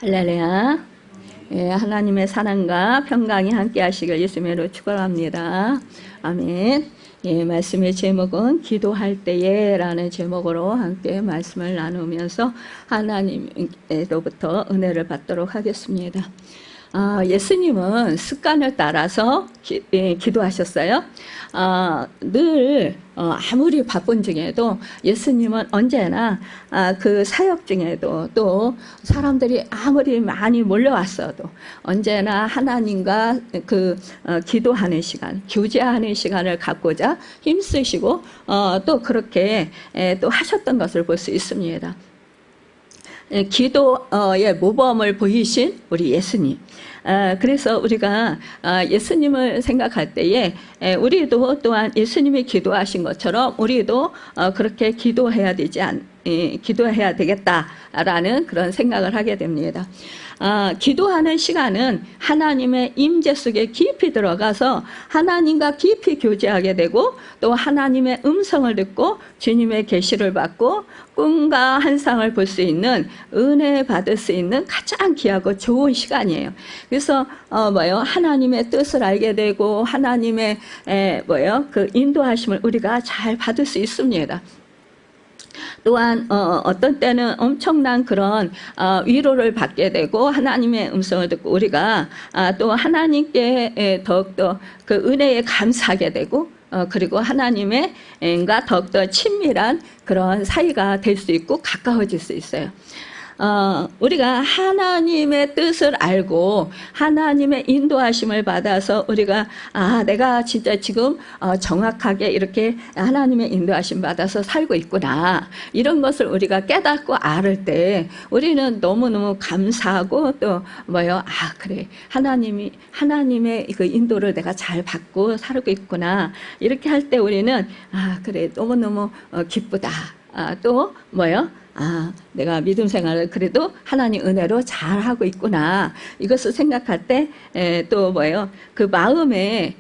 할렐루야. 예, 하나님의 사랑과 평강이 함께 하시길 예수님으로 축원합니다. 아멘. 예, 말씀의 제목은 기도할 때에 라는 제목으로 함께 말씀을 나누면서 하나님으로부터 은혜를 받도록 하겠습니다. 예수님은 습관을 따라서 기도하셨어요. 늘 아무리 바쁜 중에도 예수님은 언제나 그 사역 중에도 또 사람들이 아무리 많이 몰려왔어도 언제나 하나님과 기도하는 시간, 교제하는 시간을 갖고자 힘쓰시고 또 그렇게 또 하셨던 것을 볼 수 있습니다. 기도의 모범을 보이신 우리 예수님. 그래서 우리가 예수님을 생각할 때에 우리도 또한 예수님이 기도하신 것처럼 우리도 그렇게 기도해야 되겠다라는 그런 생각을 하게 됩니다. 기도하는 시간은 하나님의 임재 속에 깊이 들어가서 하나님과 깊이 교제하게 되고 또 하나님의 음성을 듣고 주님의 계시를 받고 꿈과 환상을 볼 수 있는 은혜 받을 수 있는 가장 귀하고 좋은 시간이에요. 그래서 하나님의 뜻을 알게 되고 하나님의 그 인도하심을 우리가 잘 받을 수 있습니다. 또한 어떤 때는 엄청난 그런 위로를 받게 되고 하나님의 음성을 듣고 우리가 또 하나님께 더욱더 그 은혜에 감사하게 되고 그리고 하나님과 더욱더 친밀한 그런 사이가 될 수 있고 가까워질 수 있어요. 우리가 하나님의 뜻을 알고 하나님의 인도하심을 받아서 우리가 내가 진짜 지금 정확하게 이렇게 하나님의 인도하심 받아서 살고 있구나 이런 것을 우리가 깨닫고 알을 때 우리는 너무너무 감사하고 또 그래 하나님의 그 인도를 내가 잘 받고 살고 있구나 이렇게 할 때 우리는 그래 너무너무 기쁘다. 또 내가 믿음 생활을 그래도 하나님 은혜로 잘 하고 있구나. 이것을 생각할 때 또 그 마음에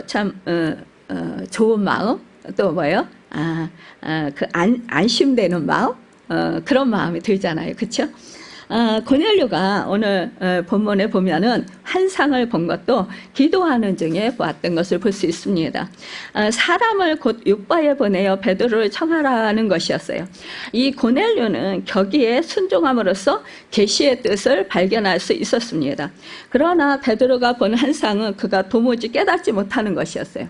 참 좋은 마음 또 그 안심되는 마음 그런 마음이 들잖아요. 그렇죠? 고넬료가 오늘 본문에 보면은 환상을 본 것도 기도하는 중에 보았던 것을 볼 수 있습니다. 사람을 곧 요바에 보내어 베드로를 청하라는 것이었어요. 이 고넬료는 거기에 순종함으로써 계시의 뜻을 발견할 수 있었습니다. 그러나 베드로가 본 환상은 그가 도무지 깨닫지 못하는 것이었어요.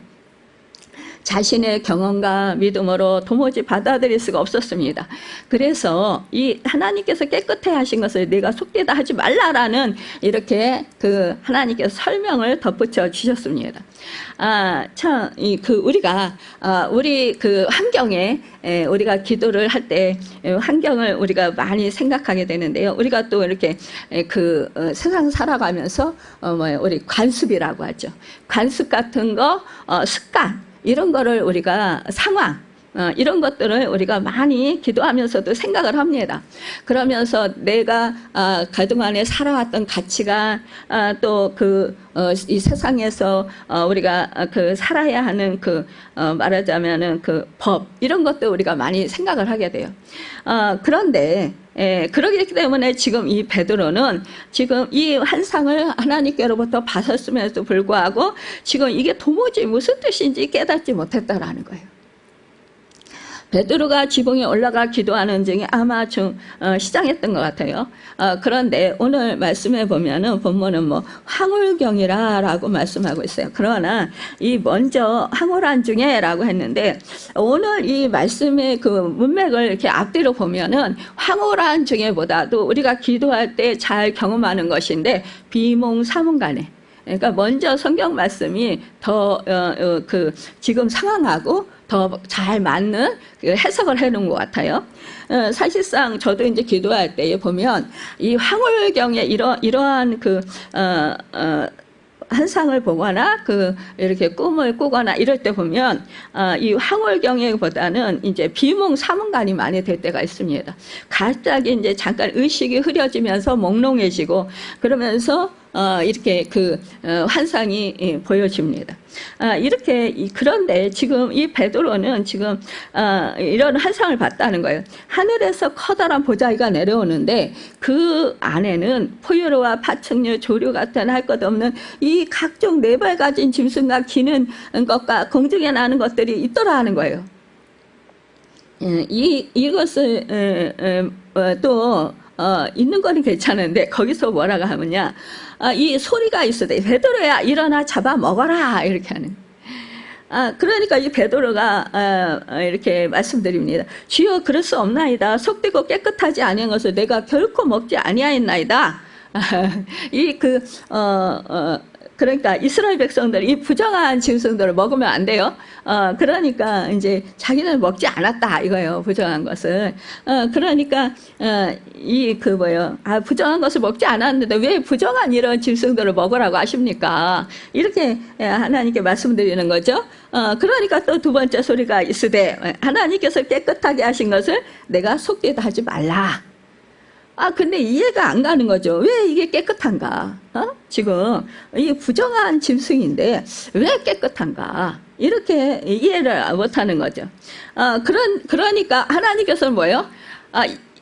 자신의 경험과 믿음으로 도무지 받아들일 수가 없었습니다. 그래서 이 하나님께서 깨끗해 하신 것을 내가 속되다 하지 말라라는 이렇게 그 하나님께서 설명을 덧붙여 주셨습니다. 우리 그 환경에 우리가 기도를 할 때 환경을 우리가 많이 생각하게 되는데요. 우리가 또 이렇게 세상 살아가면서 우리 관습이라고 하죠. 관습 같은 거, 습관 이런 거를 우리가 상황 이런 것들을 우리가 많이 기도하면서도 생각을 합니다. 그러면서 내가 그동안에 살아왔던 가치관 또 이 세상에서 우리가 살아야 하는 말하자면은 법 이런 것도 우리가 많이 생각을 하게 돼요. 그런데 그러기 때문에 지금 이 베드로는 지금 이 환상을 하나님께로부터 받았음에도 불구하고 지금 이게 도무지 무슨 뜻인지 깨닫지 못했다라는 거예요. 베드로가 지붕에 올라가 기도하는 중에 아마 좀 시장했던 것 같아요. 그런데 오늘 말씀해 보면은 본문은 황홀경이라고 말씀하고 있어요. 그러나 이 먼저 황홀한 중에라고 했는데 오늘 이 말씀의 그 문맥을 이렇게 앞뒤로 보면은 황홀한 중에보다도 우리가 기도할 때 잘 경험하는 것인데 비몽사몽간에. 그러니까 먼저 성경 말씀이 더 지금 상황하고 더 잘 맞는 해석을 해놓은 것 같아요. 사실상 저도 이제 기도할 때 보면 이 황홀경에 이러한 환상을 보거나 이렇게 꿈을 꾸거나 이럴 때 보면 이 황홀경보다는 이제 비몽사몽간이 많이 될 때가 있습니다. 갑자기 이제 잠깐 의식이 흐려지면서 몽롱해지고 그러면서 이렇게 환상이 보여집니다. 그런데 지금 이 베드로는 지금 이런 환상을 봤다는 거예요. 하늘에서 커다란 보자기가 내려오는데 그 안에는 포유류와 파충류, 조류 같은 할 것 없는 이 각종 네 발 가진 짐승과 기는 것과 공중에 나는 것들이 있더라 하는 거예요. 이것을 또 있는 거는 괜찮은데 거기서 뭐라고 하느냐, 이 소리가 있으되 베드로야 일어나 잡아 먹어라 이렇게 하는. 그러니까 이 베드로가 이렇게 말씀드립니다. 주여 그럴 수 없나이다. 속되고 깨끗하지 아니한 것을 내가 결코 먹지 아니하였나이다. 그러니까 이스라엘 백성들 이 부정한 짐승들을 먹으면 안 돼요. 그러니까 이제 자기는 먹지 않았다 이거예요. 부정한 것을. 그러니까 부정한 것을 먹지 않았는데 왜 부정한 이런 짐승들을 먹으라고 하십니까? 이렇게 하나님께 말씀드리는 거죠. 그러니까 또 두 번째 소리가 있으되 하나님께서 깨끗하게 하신 것을 내가 속되다 하지 말라. 근데 이해가 안 가는 거죠. 왜 이게 깨끗한가? 지금 이 부정한 짐승인데 왜 깨끗한가? 이렇게 이해를 못 하는 거죠. 그러니까 하나님께서는 뭐예요?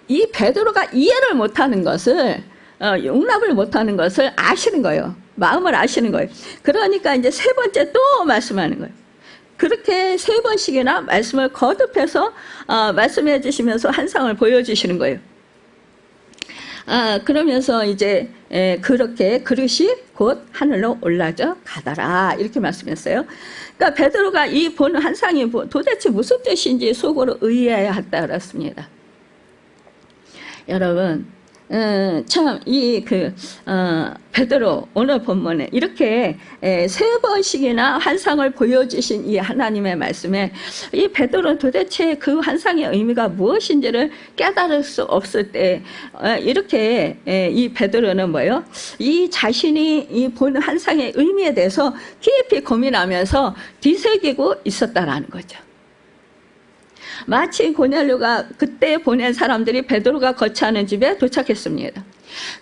이 베드로가 이해를 못 하는 것을, 용납을 못 하는 것을 아시는 거예요. 마음을 아시는 거예요. 그러니까 이제 세 번째 또 말씀하는 거예요. 그렇게 세 번씩이나 말씀을 거듭해서 말씀해 주시면서 환상을 보여주시는 거예요. 그러면서 이제 그렇게 그릇이 곧 하늘로 올라져 가더라 이렇게 말씀했어요. 그러니까 베드로가 이 본 환상이 도대체 무슨 뜻인지 속으로 의해야 했다 그랬습니다. 여러분, 참 베드로 오늘 본문에 이렇게 세 번씩이나 환상을 보여주신 이 하나님의 말씀에 이 베드로는 도대체 그 환상의 의미가 무엇인지를 깨달을 수 없을 때 이렇게 이 베드로는 뭐예요? 이 자신이 이 본 환상의 의미에 대해서 깊이 고민하면서 뒤새기고 있었다라는 거죠. 마치 고넬료가 그때 보낸 사람들이 베드로가 거처하는 집에 도착했습니다.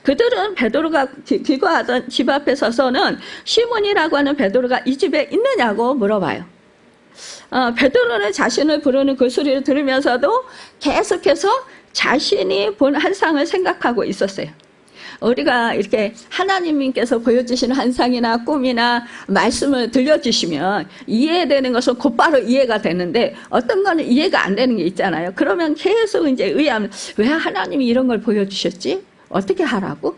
그들은 베드로가 기거하던 집 앞에 서서는 시몬이라고 하는 베드로가 이 집에 있느냐고 물어봐요. 베드로는 자신을 부르는 그 소리를 들으면서도 계속해서 자신이 본 환상을 생각하고 있었어요. 우리가 이렇게 하나님께서 보여주시는 환상이나 꿈이나 말씀을 들려주시면 이해되는 것은 곧바로 이해가 되는데 어떤 거는 이해가 안 되는 게 있잖아요. 그러면 계속 이제 의아하면 왜 하나님이 이런 걸 보여주셨지? 어떻게 하라고?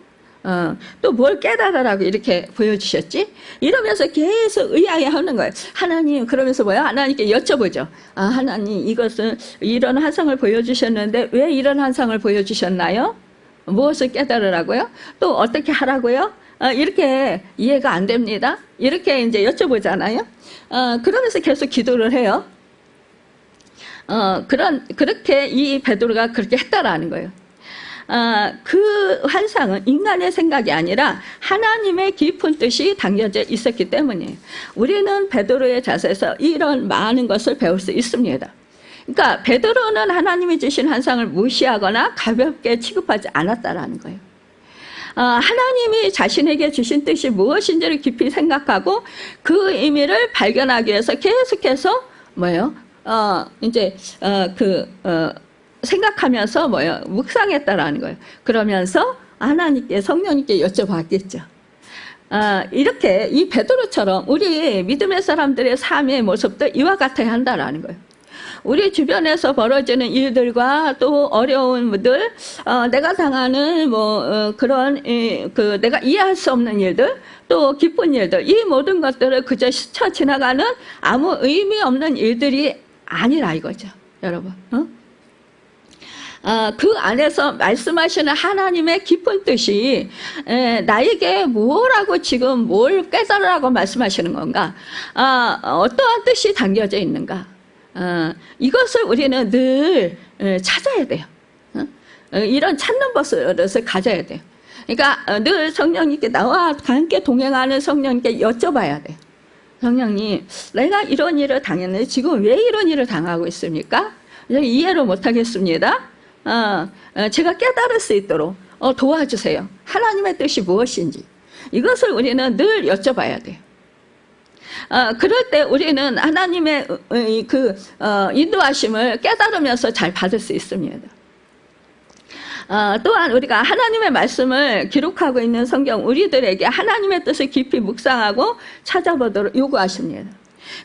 또 뭘 깨달으라고 이렇게 보여주셨지? 이러면서 계속 의아해하는 거예요. 하나님, 그러면서 뭐야? 하나님께 여쭤보죠. 하나님, 이것은 이런 환상을 보여주셨는데 왜 이런 환상을 보여주셨나요? 무엇을 깨달으라고요? 또 어떻게 하라고요? 이렇게 이해가 안 됩니다. 이렇게 이제 여쭤보잖아요. 그러면서 계속 기도를 해요. 그렇게 이 베드로가 그렇게 했다라는 거예요. 그 환상은 인간의 생각이 아니라 하나님의 깊은 뜻이 담겨져 있었기 때문이에요. 우리는 베드로의 자세에서 이런 많은 것을 배울 수 있습니다. 그러니까 베드로는 하나님이 주신 환상을 무시하거나 가볍게 취급하지 않았다라는 거예요. 하나님이 자신에게 주신 뜻이 무엇인지를 깊이 생각하고 그 의미를 발견하기 위해서 계속해서 생각하면서 묵상했다라는 거예요. 그러면서 하나님께 성령님께 여쭤봤겠죠. 이렇게 이 베드로처럼 우리 믿음의 사람들의 삶의 모습도 이와 같아야 한다라는 거예요. 우리 주변에서 벌어지는 일들과 또 어려운 일들, 내가 당하는 내가 이해할 수 없는 일들, 또 기쁜 일들, 이 모든 것들을 그저 스쳐 지나가는 아무 의미 없는 일들이 아니라 이거죠, 여러분. 그 안에서 말씀하시는 하나님의 깊은 뜻이 나에게 뭐라고 지금 뭘 깨달으라고 말씀하시는 건가? 어떠한 뜻이 담겨져 있는가? 이것을 우리는 늘 찾아야 돼요. 이런 찾는 버릇을 가져야 돼요. 그러니까 늘 성령님께 나와 함께 동행하는 성령님께 여쭤봐야 돼요. 성령님, 내가 이런 일을 당했는데 지금 왜 이런 일을 당하고 있습니까? 이해를 못하겠습니다. 제가 깨달을 수 있도록 도와주세요. 하나님의 뜻이 무엇인지. 이것을 우리는 늘 여쭤봐야 돼요. 그럴 때 우리는 하나님의 인도하심을 깨달으면서 잘 받을 수 있습니다. 또한 우리가 하나님의 말씀을 기록하고 있는 성경 우리들에게 하나님의 뜻을 깊이 묵상하고 찾아보도록 요구하십니다.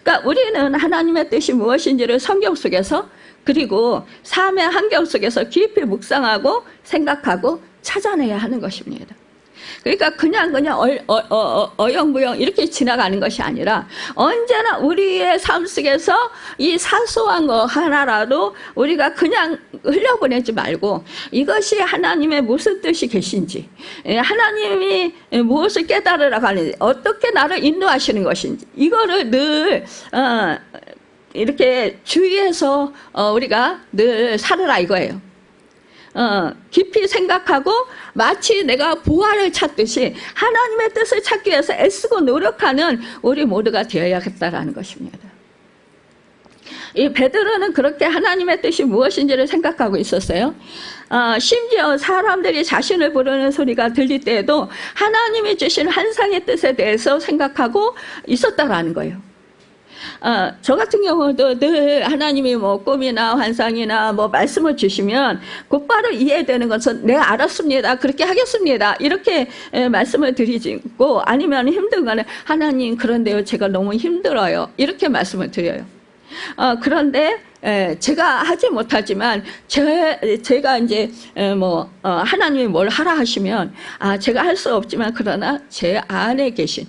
그러니까 우리는 하나님의 뜻이 무엇인지를 성경 속에서 그리고 삶의 환경 속에서 깊이 묵상하고 생각하고 찾아내야 하는 것입니다. 그러니까 그냥 어영부영 이렇게 지나가는 것이 아니라 언제나 우리의 삶 속에서 이 사소한 거 하나라도 우리가 그냥 흘려보내지 말고 이것이 하나님의 무슨 뜻이 계신지, 하나님이 무엇을 깨달으라고 하는지, 어떻게 나를 인도하시는 것인지 이거를 늘 이렇게 주의해서 우리가 늘 살으라 이거예요. 깊이 생각하고 마치 내가 보화를 찾듯이 하나님의 뜻을 찾기 위해서 애쓰고 노력하는 우리 모두가 되어야겠다라는 것입니다. 이 베드로는 그렇게 하나님의 뜻이 무엇인지를 생각하고 있었어요. 심지어 사람들이 자신을 부르는 소리가 들릴 때에도 하나님이 주신 환상의 뜻에 대해서 생각하고 있었다라는 거예요. 저 같은 경우도 늘 하나님이 뭐 꿈이나 환상이나 뭐 말씀을 주시면 곧바로 이해되는 것은 네 알았습니다, 그렇게 하겠습니다 이렇게 말씀을 드리고, 아니면 힘든 거는 하나님 그런데요 제가 너무 힘들어요 이렇게 말씀을 드려요. 그런데 제가 하지 못하지만 제가 이제 하나님이 뭘 하라 하시면 제가 할 수 없지만 그러나 제 안에 계신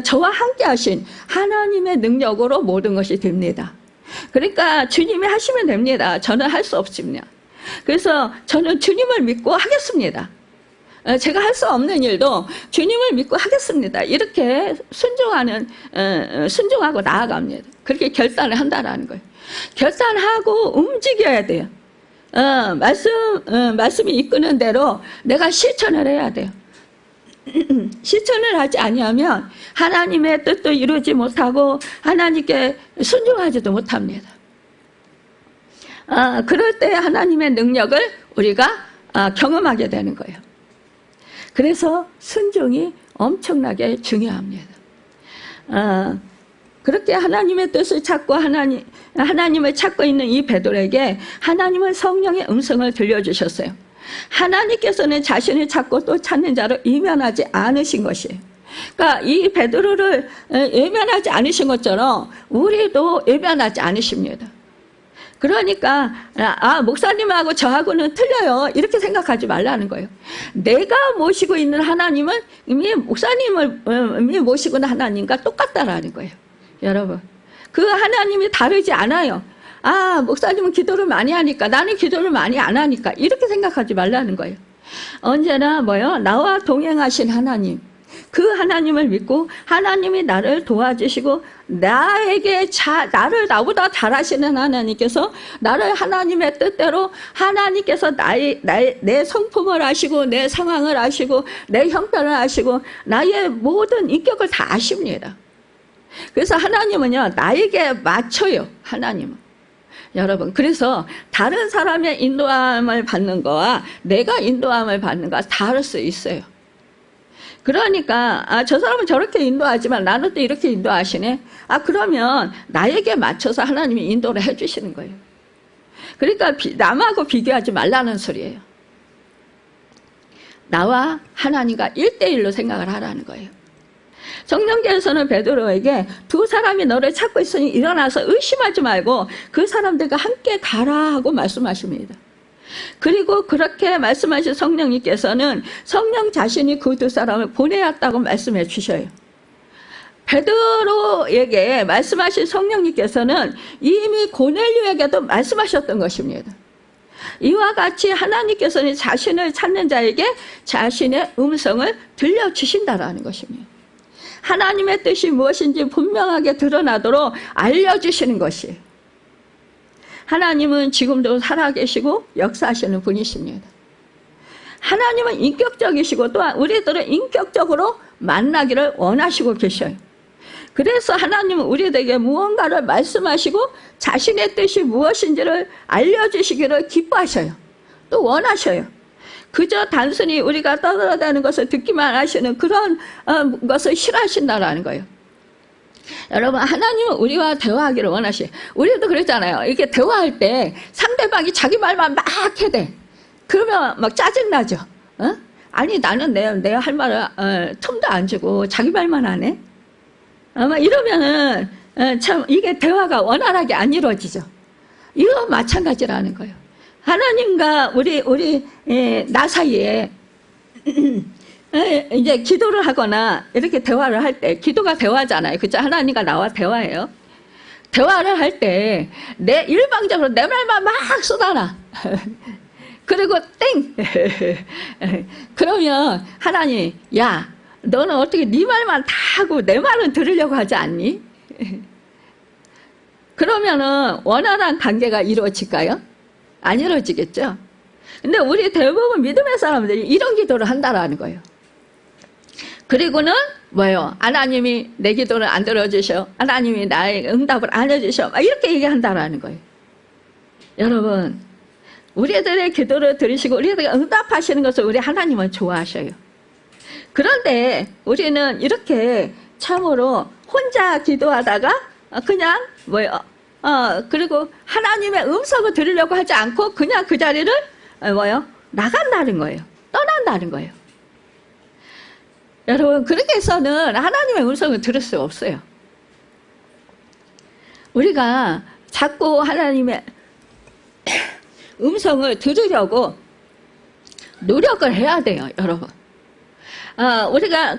저와 함께 하신 하나님의 능력으로 모든 것이 됩니다. 그러니까 주님이 하시면 됩니다. 저는 할 수 없습니다. 그래서 저는 주님을 믿고 하겠습니다. 제가 할 수 없는 일도 주님을 믿고 하겠습니다. 이렇게 순종하고 나아갑니다. 그렇게 결단을 한다라는 거예요. 결단하고 움직여야 돼요. 말씀이 이끄는 대로 내가 실천을 해야 돼요. 실천을 하지 아니하면 하나님의 뜻도 이루지 못하고 하나님께 순종하지도 못합니다. 그럴 때 하나님의 능력을 우리가 경험하게 되는 거예요. 그래서 순종이 엄청나게 중요합니다. 그렇게 하나님의 뜻을 찾고 하나님을 찾고 있는 이 베드로에게 하나님은 성령의 음성을 들려주셨어요. 하나님께서는 자신을 찾고 또 찾는 자를 외면하지 않으신 것이에요. 그러니까 이 베드로를 외면하지 않으신 것처럼 우리도 외면하지 않으십니다. 그러니까 목사님하고 저하고는 틀려요 이렇게 생각하지 말라는 거예요. 내가 모시고 있는 하나님은 이미 목사님을 모시고 있는 하나님과 똑같다라는 거예요. 여러분, 그 하나님이 다르지 않아요. 목사님은 기도를 많이 하니까 나는 기도를 많이 안 하니까 이렇게 생각하지 말라는 거예요. 언제나 나와 동행하신 하나님, 그 하나님을 믿고 하나님이 나를 도와주시고 나를 나보다 잘하시는 하나님께서 나를 하나님의 뜻대로 하나님께서 내 성품을 아시고 내 상황을 아시고 내 형편을 아시고 나의 모든 인격을 다 아십니다. 그래서 하나님은요 나에게 맞춰요. 하나님은. 여러분, 그래서 다른 사람의 인도함을 받는 거와 내가 인도함을 받는 거와 다를 수 있어요. 그러니까 저 사람은 저렇게 인도하지만 나는 또 이렇게 인도하시네. 그러면 나에게 맞춰서 하나님이 인도를 해주시는 거예요. 그러니까 남하고 비교하지 말라는 소리예요. 나와 하나님과 1대1로 생각을 하라는 거예요. 성령께서는 베드로에게 두 사람이 너를 찾고 있으니 일어나서 의심하지 말고 그 사람들과 함께 가라 하고 말씀하십니다. 그리고 그렇게 말씀하신 성령님께서는 성령 자신이 그 두 사람을 보내었다고 말씀해 주셔요. 베드로에게 말씀하신 성령님께서는 이미 고넬료에게도 말씀하셨던 것입니다. 이와 같이 하나님께서는 자신을 찾는 자에게 자신의 음성을 들려주신다라는 것입니다. 하나님의 뜻이 무엇인지 분명하게 드러나도록 알려주시는 것이에요. 하나님은 지금도 살아계시고 역사하시는 분이십니다. 하나님은 인격적이시고 또한 우리들은 인격적으로 만나기를 원하시고 계셔요. 그래서 하나님은 우리에게 무언가를 말씀하시고 자신의 뜻이 무엇인지를 알려주시기를 기뻐하셔요. 또 원하셔요. 그저 단순히 우리가 떠들어대는 것을 듣기만 하시는 그런 것을 싫어하신다라는 거예요. 여러분, 하나님은 우리와 대화하기를 원하시. 우리도 그랬잖아요. 이렇게 대화할 때 상대방이 자기 말만 막 해대. 그러면 막 짜증나죠. 어? 아니, 나는 내 할 말을 틈도 안 주고 자기 말만 하네. 막 이러면은 참 이게 대화가 원활하게 안 이루어지죠. 이거 마찬가지라는 거예요. 하나님과 나 사이에 이제 기도를 하거나 이렇게 대화를 할 때, 기도가 대화잖아요. 그죠? 하나님과 나와 대화해요. 대화를 할 때 일방적으로 내 말만 막 쏟아놔. 그리고 땡! 그러면 하나님, 야, 너는 어떻게 네 말만 다 하고 내 말은 들으려고 하지 않니? 그러면은 원활한 관계가 이루어질까요? 안 이루어지겠죠? 근데 우리 대부분 믿음의 사람들이 이런 기도를 한다라는 거예요. 그리고는 뭐예요? 하나님이 내 기도를 안 들어주셔. 하나님이 나의 응답을 안 해주셔. 막 이렇게 얘기한다라는 거예요. 여러분, 우리들의 기도를 들으시고 우리들에게 응답하시는 것을 우리 하나님은 좋아하셔요. 그런데 우리는 이렇게 참으로 혼자 기도하다가 그냥 뭐예요? 그리고 하나님의 음성을 들으려고 하지 않고 그냥 그 자리를 뭐예요? 나간다는 거예요. 떠난다는 거예요. 여러분, 그렇게 해서는 하나님의 음성을 들을 수 없어요. 우리가 자꾸 하나님의 음성을 들으려고 노력을 해야 돼요, 여러분. 우리가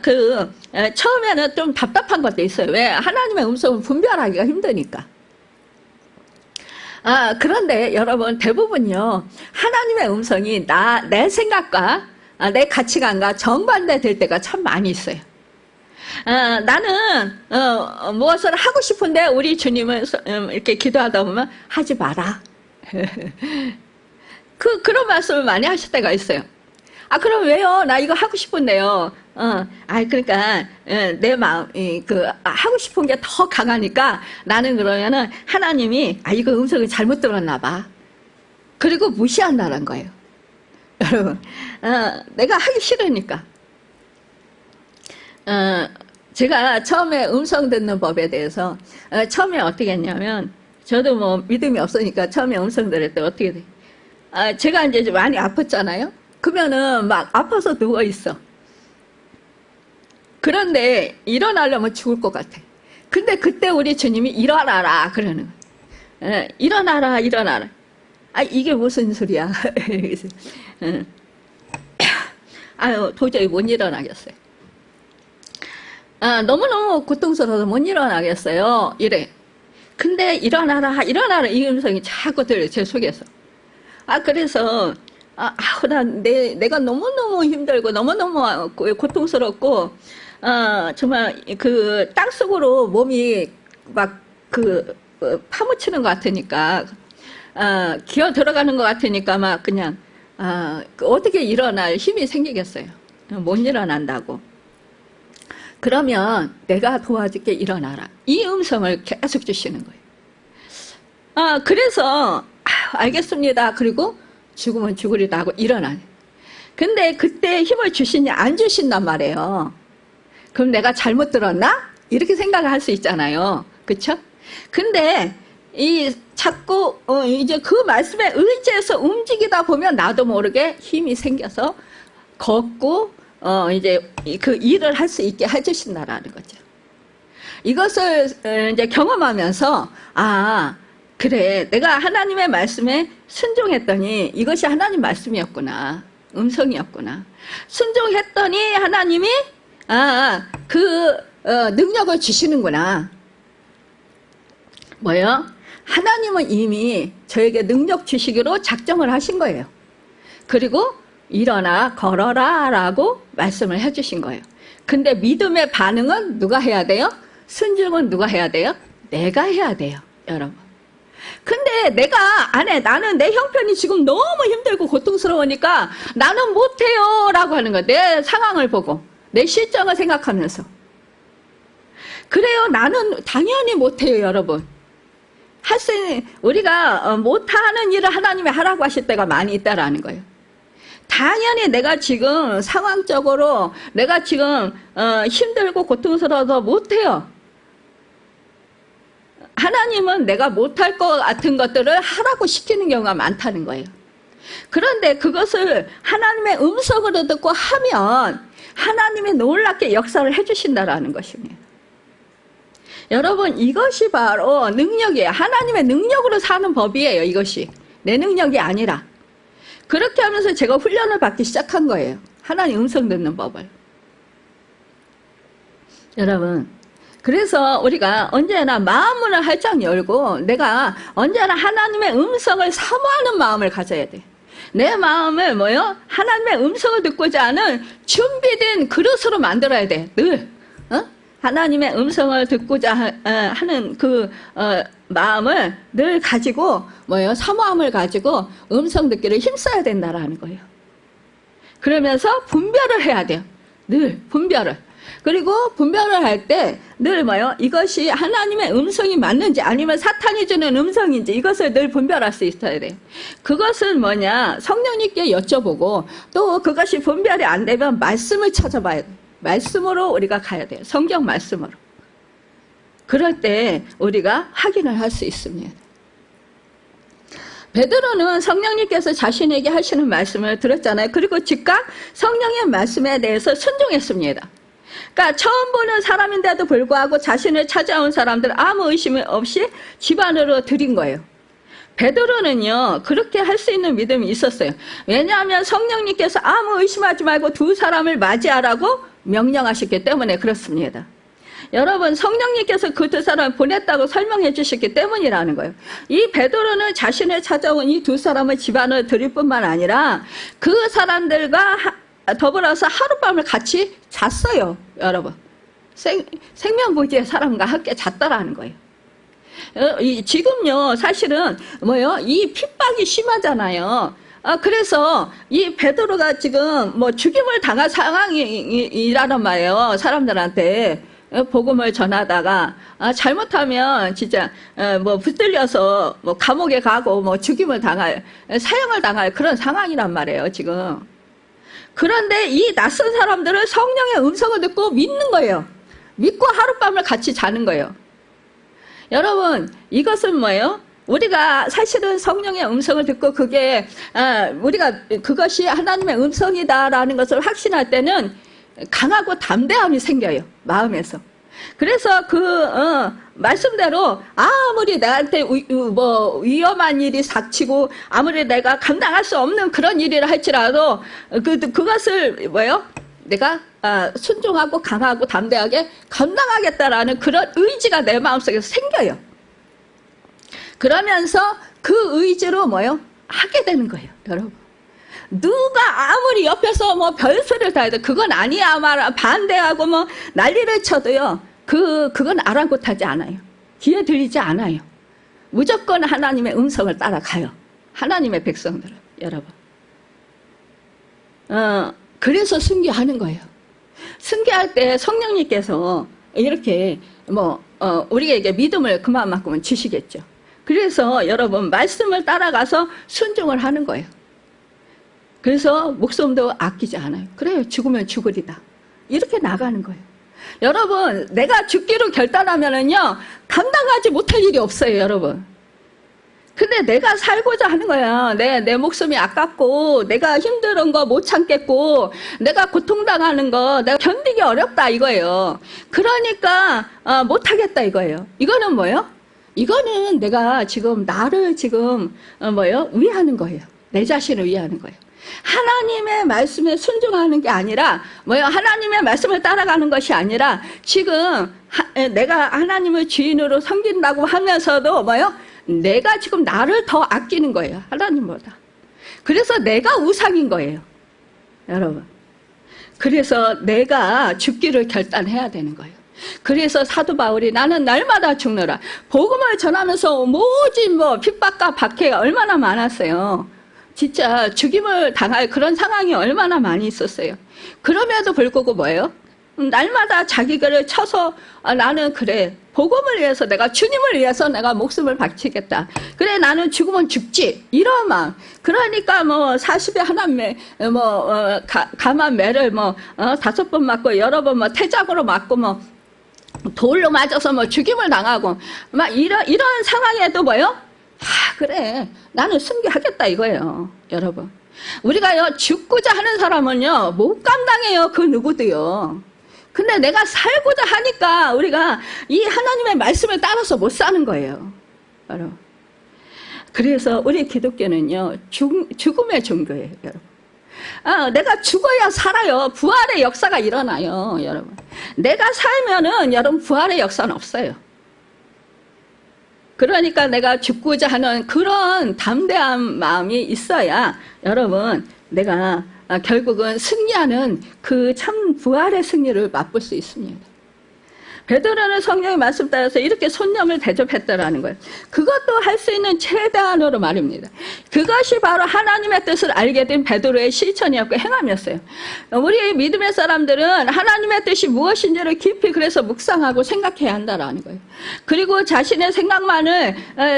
처음에는 좀 답답한 것도 있어요. 왜? 하나님의 음성을 분별하기가 힘드니까. 그런데 여러분, 대부분요, 하나님의 음성이 내 생각과 내 가치관과 정반대 될 때가 참 많이 있어요. 나는 무엇을 하고 싶은데 우리 주님은 이렇게 기도하다 보면 하지 마라. 그런 말씀을 많이 하실 때가 있어요. 그럼 왜요? 나 이거 하고 싶은데요. 그러니까 내 마음 하고 싶은 게 더 강하니까 나는 그러면은 하나님이 이거 음성을 잘못 들었나 봐. 그리고 무시한다는 거예요. 여러분, 내가 하기 싫으니까. 제가 처음에 음성 듣는 법에 대해서 처음에 어떻게 했냐면, 저도 뭐 믿음이 없으니까 처음에 음성 들을 때 어떻게 돼? 제가 이제 많이 아팠잖아요. 그러면은 막 아파서 누워 있어. 그런데 일어나려면 죽을 것 같아. 근데 그때 우리 주님이 일어나라 그러는 거예요. 일어나라, 일어나라. 이게 무슨 소리야? 도저히 못 일어나겠어요. 너무너무 고통스러워서 못 일어나겠어요. 이래. 근데 일어나라, 일어나라 이 음성이 자꾸 들려요, 제 속에서. 그래서 내가 너무너무 힘들고 너무너무 고통스럽고 정말 그 땅속으로 몸이 막 파묻히는 것 같으니까 기어 들어가는 것 같으니까 막 그냥 어떻게 일어날 힘이 생기겠어요. 못 일어난다고. 그러면 내가 도와줄게, 일어나라. 이 음성을 계속 주시는 거예요. 그래서 알겠습니다. 그리고 죽으면 죽으리다 하고 일어나네. 근데 그때 힘을 주시냐 안 주신단 말이에요. 그럼 내가 잘못 들었나? 이렇게 생각을 할 수 있잖아요. 그쵸? 근데 자꾸 이제 그 말씀에 의지해서 움직이다 보면 나도 모르게 힘이 생겨서 걷고 이제 그 일을 할 수 있게 해주신다라는 거죠. 이것을 이제 경험하면서 그래, 내가 하나님의 말씀에 순종했더니 이것이 하나님 말씀이었구나, 음성이었구나. 순종했더니 하나님이 능력을 주시는구나. 뭐요? 하나님은 이미 저에게 능력 주시기로 작정을 하신 거예요. 그리고 일어나 걸어라 라고 말씀을 해주신 거예요. 근데 믿음의 반응은 누가 해야 돼요? 순종은 누가 해야 돼요? 내가 해야 돼요, 여러분. 근데 내가 나는 내 형편이 지금 너무 힘들고 고통스러우니까 나는 못해요 라고 하는 거예요. 내 상황을 보고 내 실정을 생각하면서. 그래요, 나는 당연히 못해요, 여러분. 우리가 못하는 일을 하나님이 하라고 하실 때가 많이 있다라는 거예요. 당연히 내가 지금 상황적으로 내가 지금 힘들고 고통스러워서 못해요. 하나님은 내가 못할 것 같은 것들을 하라고 시키는 경우가 많다는 거예요. 그런데 그것을 하나님의 음성으로 듣고 하면 하나님이 놀랍게 역사를 해주신다라는 것입니다. 여러분, 이것이 바로 능력이에요. 하나님의 능력으로 사는 법이에요. 이것이 내 능력이 아니라. 그렇게 하면서 제가 훈련을 받기 시작한 거예요. 하나님 음성 듣는 법을. 여러분, 그래서 우리가 언제나 마음문을 활짝 열고 내가 언제나 하나님의 음성을 사모하는 마음을 가져야 돼. 내 마음을 뭐요? 하나님의 음성을 듣고자 하는 준비된 그릇으로 만들어야 돼. 늘 하나님의 음성을 듣고자 하는 그 마음을 늘 가지고 뭐요? 사모함을 가지고 음성 듣기를 힘써야 된다라는 거예요. 그러면서 분별을 해야 돼요. 늘 분별을. 그리고 분별을 할 때 늘 뭐요? 이것이 하나님의 음성이 맞는지 아니면 사탄이 주는 음성인지 이것을 늘 분별할 수 있어야 돼요. 그것은 뭐냐? 성령님께 여쭤보고 또 그것이 분별이 안 되면 말씀을 찾아봐야 돼요. 말씀으로 우리가 가야 돼요. 성경 말씀으로. 그럴 때 우리가 확인을 할 수 있습니다. 베드로는 성령님께서 자신에게 하시는 말씀을 들었잖아요. 그리고 즉각 성령의 말씀에 대해서 순종했습니다. 그러니까 처음 보는 사람인데도 불구하고 자신을 찾아온 사람들 아무 의심 없이 집 안으로 들인 거예요. 베드로는요 그렇게 할 수 있는 믿음이 있었어요. 왜냐하면 성령님께서 아무 의심하지 말고 두 사람을 맞이하라고 명령하셨기 때문에 그렇습니다. 여러분, 성령님께서 그 두 사람을 보냈다고 설명해 주셨기 때문이라는 거예요. 이 베드로는 자신을 찾아온 이 두 사람을 집 안으로 들일 뿐만 아니라 그 사람들과 더불어서 하룻밤을 같이 잤어요. 여러분, 생명부지의 사람과 함께 잤다라는 거예요. 지금요 사실은 뭐요? 이 핍박이 심하잖아요. 그래서 이 베드로가 지금 뭐 죽임을 당할 상황이라는 말이에요. 사람들한테 복음을 전하다가 잘못하면 진짜 뭐 붙들려서 뭐 감옥에 가고 뭐 죽임을 당할, 사형을 당할 그런 상황이란 말이에요 지금. 그런데 이 낯선 사람들은 성령의 음성을 듣고 믿는 거예요. 믿고 하룻밤을 같이 자는 거예요. 여러분, 이것은 뭐예요? 우리가 사실은 성령의 음성을 듣고 그게 우리가 그것이 하나님의 음성이다라는 것을 확신할 때는 강하고 담대함이 생겨요. 마음에서. 그래서 그 말씀대로 아무리 나한테 뭐 위험한 일이 닥치고 아무리 내가 감당할 수 없는 그런 일이라 할지라도 그것을 뭐예요? 내가 순종하고 강하고 담대하게 감당하겠다라는 그런 의지가 내 마음속에서 생겨요. 그러면서 그 의지로 뭐예요? 하게 되는 거예요, 여러분. 누가 아무리 옆에서 뭐 별소리를 다 해도 그건 아니야 말 반대하고 뭐 난리를 쳐도요 그건 아랑곳하지 않아요. 귀에 들리지 않아요. 무조건 하나님의 음성을 따라가요. 하나님의 백성들은. 여러분, 그래서 순교하는 거예요. 순교할 때 성령님께서 이렇게 뭐 우리에게 믿음을 그만큼은 주시겠죠. 그래서 여러분, 말씀을 따라가서 순종을 하는 거예요. 그래서 목숨도 아끼지 않아요. 그래요, 죽으면 죽으리다. 이렇게 나가는 거예요. 여러분, 내가 죽기로 결단하면은요 감당하지 못할 일이 없어요, 여러분. 근데 내가 살고자 하는 거야. 내 목숨이 아깝고 내가 힘든 거 못 참겠고 내가 고통당하는 거 내가 견디기 어렵다 이거예요. 그러니까 못하겠다 이거예요. 이거는 뭐예요? 이거는 내가 지금 나를 지금 뭐예요? 위하는 거예요. 내 자신을 위하는 거예요. 하나님의 말씀에 순종하는 게 아니라 뭐예요? 하나님의 말씀을 따라가는 것이 아니라 지금 내가 하나님을 주인으로 섬긴다고 하면서도 뭐예요? 내가 지금 나를 더 아끼는 거예요. 하나님보다. 그래서 내가 우상인 거예요. 여러분. 그래서 내가 죽기를 결단해야 되는 거예요. 그래서 사도 바울이 나는 날마다 죽노라. 복음을 전하면서 모진 뭐 핍박과 박해가 얼마나 많았어요. 진짜 죽임을 당할 그런 상황이 얼마나 많이 있었어요. 그럼에도 불구하고 뭐예요? 날마다 자기를 쳐서 나는 그래 복음을 위해서 내가 주님을 위해서 내가 목숨을 바치겠다. 그래 나는 죽으면 죽지 이런 마음. 그러니까 뭐 40에 하나매 뭐 가만 매를 뭐 5번 맞고 여러 번 뭐 태작으로 맞고 뭐 돌로 맞아서 뭐 죽임을 당하고 막 이런 상황에도 뭐요? 그래 나는 순교하겠다 이거예요. 여러분 우리가요 죽고자 하는 사람은요 못 감당해요. 그 누구도요. 근데 내가 살고자 하니까 우리가 이 하나님의 말씀을 따라서 못 사는 거예요. 바로. 그래서 우리 기독교는요 죽음의 종교예요. 여러분. 내가 죽어야 살아요. 부활의 역사가 일어나요. 여러분. 내가 살면은 여러분 부활의 역사는 없어요. 그러니까 내가 죽고자 하는 그런 담대한 마음이 있어야 여러분 내가 결국은 승리하는 그 참 부활의 승리를 맛볼 수 있습니다. 베드로는 성령의 말씀 따라서 이렇게 손님을 대접했다라는 거예요. 그것도 할 수 있는 최대한으로 말입니다. 그것이 바로 하나님의 뜻을 알게 된 베드로의 실천이었고 행함이었어요. 우리 믿음의 사람들은 하나님의 뜻이 무엇인지를 깊이 그래서 묵상하고 생각해야 한다라는 거예요. 그리고 자신의 생각만을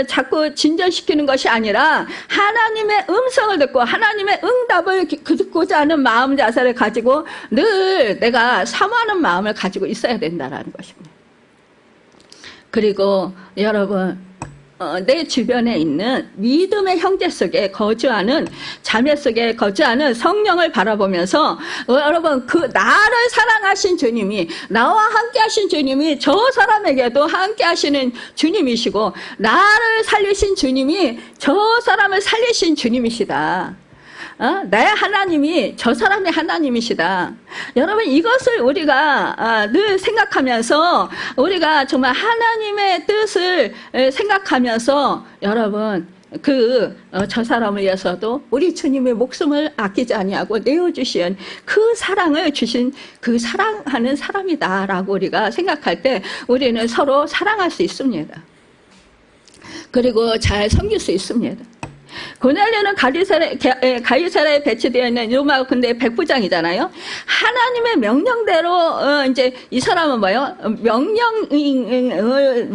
자꾸 진전시키는 것이 아니라 하나님의 음성을 듣고 하나님의 응답을 듣고자 하는 마음 자세를 가지고 늘 내가 사모하는 마음을 가지고 있어야 된다라는 것입니다. 그리고 여러분 내 주변에 있는 믿음의 형제 속에 거주하는 자매 속에 거주하는 성령을 바라보면서 여러분 그 나를 사랑하신 주님이 나와 함께 하신 주님이 저 사람에게도 함께 하시는 주님이시고 나를 살리신 주님이 저 사람을 살리신 주님이시다. 나의 하나님이 저 사람의 하나님이시다. 여러분 이것을 우리가 늘 생각하면서 우리가 정말 하나님의 뜻을 생각하면서 여러분 저 사람을 위해서도 우리 주님의 목숨을 아끼지 아니하고 내어주신 그 사랑을 주신 그 사랑하는 사람이다라고 우리가 생각할 때 우리는 서로 사랑할 수 있습니다. 그리고 잘 섬길 수 있습니다. 고넬료는 가이사랴에 배치되어 있는 로마 군대의 백부장이잖아요. 하나님의 명령대로 이제 이 사람은 뭐요? 명령을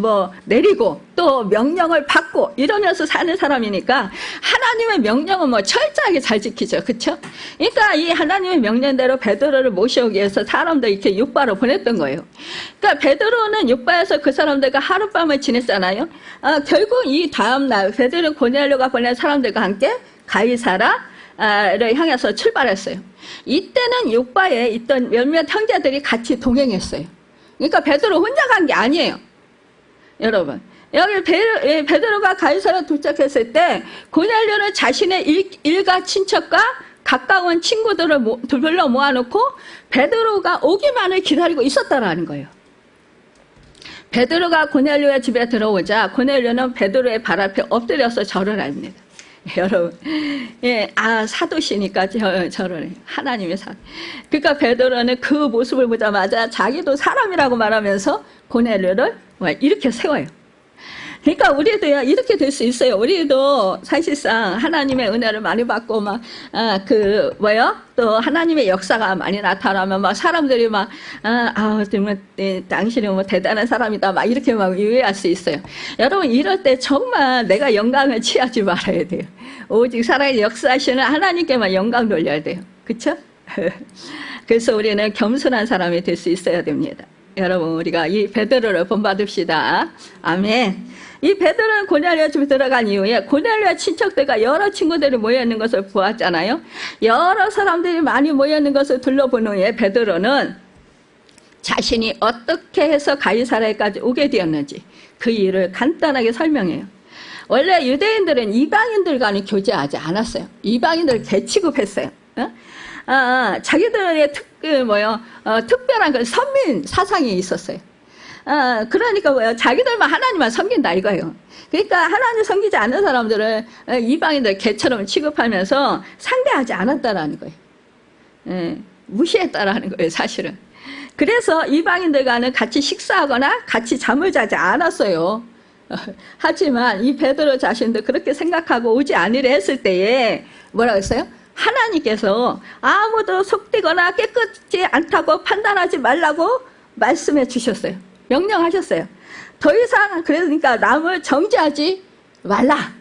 내리고 또 명령을 받고 이러면서 사는 사람이니까 하나님의 명령은 철저하게 잘 지키죠. 그렇죠? 그러니까 이 하나님의 명령대로 베드로를 모셔오기 위해서 사람들 이렇게 육바로 보냈던 거예요. 그러니까 베드로는 육바에서 그 사람들과 하룻밤을 지냈잖아요. 결국 이 다음 날 베드로 고넬료가 보낸 사람들과 함께 가이사랴를 향해서 출발했어요. 이때는 육바에 있던 몇몇 형제들이 같이 동행했어요. 그러니까 베드로 혼자 간 게 아니에요. 여러분 여기 베드로가 가이사랴에 도착했을 때 고넬료는 자신의 일가 친척과 가까운 친구들을 불러 모아놓고 베드로가 오기만을 기다리고 있었다라는 거예요. 베드로가 고넬료의 집에 들어오자 고넬료는 베드로의 발 앞에 엎드려서 절을 합니다. 여러분, 사도시니까 절을 해요. 하나님의 사. 그러니까 베드로는 그 모습을 보자마자 자기도 사람이라고 말하면서 고넬료를 이렇게 세워요. 그러니까 우리도요 이렇게 될 수 있어요. 우리도 사실상 하나님의 은혜를 많이 받고 또 하나님의 역사가 많이 나타나면 사람들이 정말 당신은 대단한 사람이다 막 이렇게 유해할 수 있어요. 여러분 이럴 때 정말 내가 영광을 취하지 말아야 돼요. 오직 살아있는 역사하시는 하나님께만 영광 돌려야 돼요. 그렇죠? 그래서 우리는 겸손한 사람이 될 수 있어야 됩니다. 여러분 우리가 이 베드로를 본받읍시다. 아멘. 이 베드로는 고넬료 집에 들어간 이후에 고넬료의 친척들과 여러 친구들이 모여있는 것을 보았잖아요. 여러 사람들이 많이 모여있는 것을 둘러본 후에 베드로는 자신이 어떻게 해서 가이사랴까지 오게 되었는지 그 일을 간단하게 설명해요. 원래 유대인들은 이방인들과는 교제하지 않았어요. 이방인들을 개취급했어요. 자기들의 특별한 그 선민 사상이 있었어요. 그러니까 자기들만 하나님만 섬긴다 이거예요. 그러니까 하나님 섬기지 않는 사람들을 이방인들 개처럼 취급하면서 상대하지 않았다라는 거예요. 무시했다라는 거예요, 사실은. 그래서 이방인들과는 같이 식사하거나 같이 잠을 자지 않았어요. 하지만 이 베드로 자신도 그렇게 생각하고 오지 않으려 했을 때에 뭐라고 했어요? 하나님께서 아무도 속되거나 깨끗지 않다고 판단하지 말라고 말씀해 주셨어요. 명령하셨어요. 더 이상 그러니까 남을 정죄하지 말라.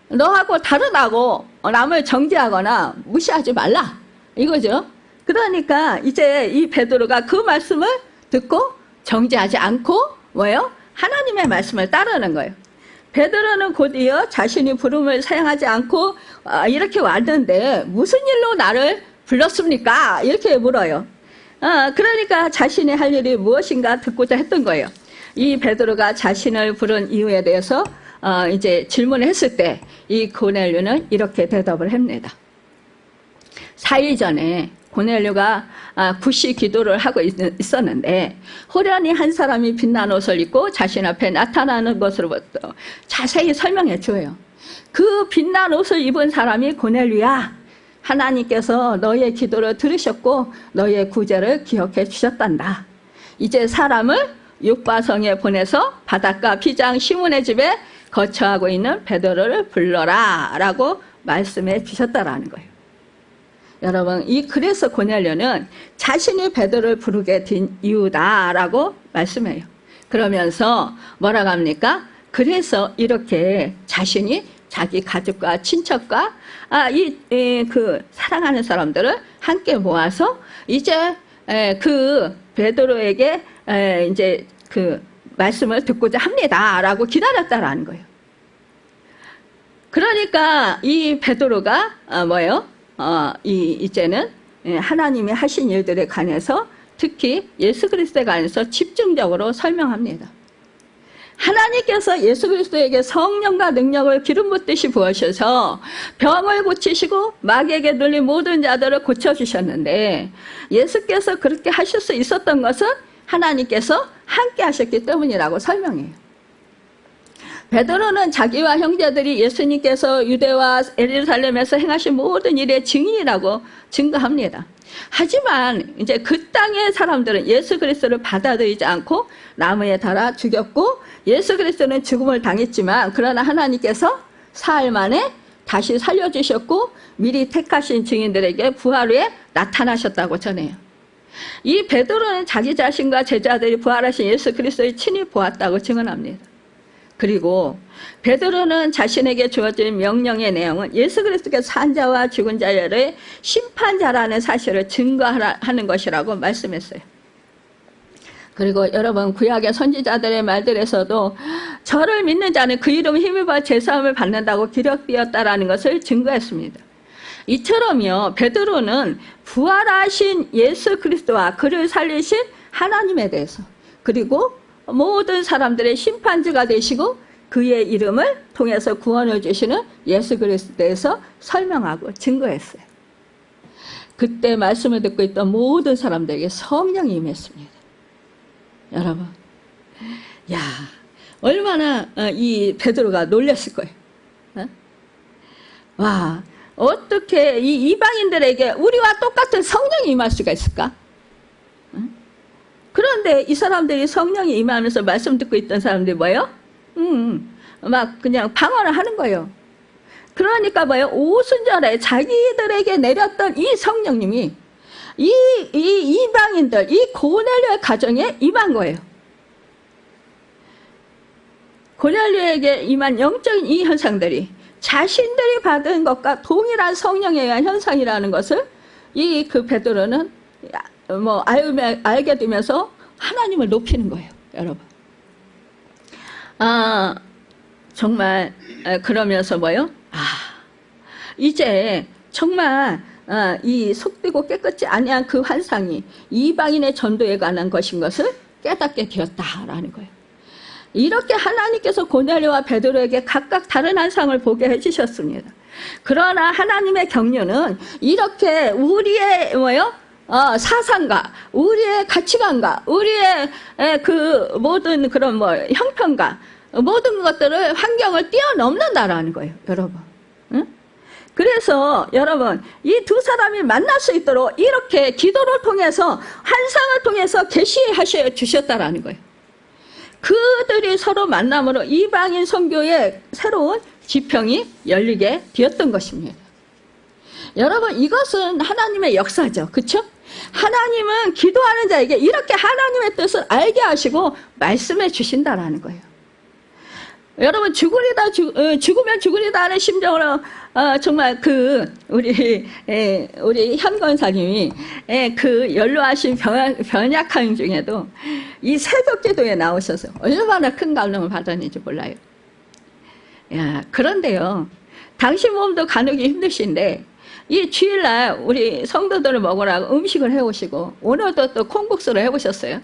너하고 다르다고 남을 정죄하거나 무시하지 말라. 이거죠. 그러니까 이제 이 베드로가 그 말씀을 듣고 정죄하지 않고 뭐예요? 하나님의 말씀을 따르는 거예요. 베드로는 곧이어 자신이 부름을 사용하지 않고 이렇게 왔는데 무슨 일로 나를 불렀습니까? 이렇게 물어요. 그러니까 자신이 할 일이 무엇인가 듣고자 했던 거예요. 이 베드로가 자신을 부른 이유에 대해서 이제 질문을 했을 때 이 고넬료는 이렇게 대답을 합니다. 4일 전에 고넬료가 굿시 기도를 하고 있었는데 호련히 한 사람이 빛난 옷을 입고 자신 앞에 나타나는 것으로부터 자세히 설명해 줘요. 그 빛난 옷을 입은 사람이 고넬료야. 하나님께서 너의 기도를 들으셨고 너의 구제를 기억해 주셨단다. 이제 사람을 육바성에 보내서 바닷가 비장 시몬의 집에 거처하고 있는 베드로를 불러라 라고 말씀해 주셨다라는 거예요. 여러분, 그래서 고넬료는 자신이 베드로를 부르게 된 이유다라고 말씀해요. 그러면서 뭐라고 합니까? 그래서 이렇게 자신이 자기 가족과 친척과 그 사랑하는 사람들을 함께 모아서 이제 그 베드로에게 이제 그 말씀을 듣고자 합니다라고 기다렸다라는 거예요. 그러니까 이 베드로가 뭐예요? 이제는 하나님이 하신 일들에 관해서 특히 예수 그리스도에 관해서 집중적으로 설명합니다. 하나님께서 예수 그리스도에게 성령과 능력을 기름 붓듯이 부으셔서 병을 고치시고 마귀에게 눌린 모든 자들을 고쳐주셨는데 예수께서 그렇게 하실 수 있었던 것은 하나님께서 함께 하셨기 때문이라고 설명해요. 베드로는 자기와 형제들이 예수님께서 유대와 예루살렘에서 행하신 모든 일의 증인이라고 증거합니다. 하지만 이제 그 땅의 사람들은 예수 그리스도를 받아들이지 않고 나무에 달아 죽였고 예수 그리스도는 죽음을 당했지만 그러나 하나님께서 사흘 만에 다시 살려주셨고 미리 택하신 증인들에게 부활 후에 나타나셨다고 전해요. 이 베드로는 자기 자신과 제자들이 부활하신 예수 그리스도를 친히 보았다고 증언합니다. 그리고 베드로는 자신에게 주어진 명령의 내용은 예수 그리스도께서 산 자와 죽은 자를 심판자라는 사실을 증거하는 것이라고 말씀했어요. 그리고 여러분 구약의 선지자들의 말들에서도 저를 믿는 자는 그 이름 힘입어 제사함을 받는다고 기록되었다라는 것을 증거했습니다. 이처럼요 베드로는 부활하신 예수 그리스도와 그를 살리신 하나님에 대해서 그리고 모든 사람들의 심판주가 되시고 그의 이름을 통해서 구원을 주시는 예수 그리스도에 대해서 설명하고 증거했어요. 그때 말씀을 듣고 있던 모든 사람들에게 성령이 임했습니다. 여러분, 야 얼마나 이 베드로가 놀랐을 거예요. 와 어떻게 이 이방인들에게 우리와 똑같은 성령이 임할 수가 있을까? 그런데 이 사람들이 성령이 임하면서 말씀 듣고 있던 사람들이 뭐예요? 막 그냥 방언을 하는 거예요. 그러니까 뭐예요? 오순절에 자기들에게 내렸던 이 성령님이 이 이방인들, 이 고넬료의 가정에 임한 거예요. 고넬료에게 임한 영적인 이 현상들이 자신들이 받은 것과 동일한 성령에 의한 현상이라는 것을 그 베드로는 뭐 알게 되면서 하나님을 높이는 거예요, 여러분. 정말 그러면서 뭐요? 이제 정말 이 속되고 깨끗지 아니한 그 환상이 이방인의 전도에 관한 것인 것을 깨닫게 되었다라는 거예요. 이렇게 하나님께서 고넬료와 베드로에게 각각 다른 환상을 보게 해주셨습니다. 그러나 하나님의 경륜은 이렇게 우리의 사상과 우리의 가치관과 우리의 그 모든 그런 형편과 모든 것들을 환경을 뛰어넘는다라는 거예요, 여러분. 응? 그래서 여러분 이 두 사람이 만날 수 있도록 이렇게 기도를 통해서 환상을 통해서 계시하셔 주셨다라는 거예요. 그들이 서로 만남으로 이방인 선교의 새로운 지평이 열리게 되었던 것입니다. 여러분, 이것은 하나님의 역사죠. 그렇죠? 하나님은 기도하는 자에게 이렇게 하나님의 뜻을 알게 하시고 말씀해 주신다라는 거예요. 여러분, 죽으면 죽으리다 하는 심정으로 정말 우리 현 권사님이 그 연로하신 변약한 중에도 이 새벽 기도에 나오셔서 얼마나 큰 감동을 받았는지 몰라요. 야, 그런데요, 당신 몸도 가누기 힘드신데 이 주일날 우리 성도들을 먹으라고 음식을 해오시고 오늘도 또 콩국수를 해오셨어요.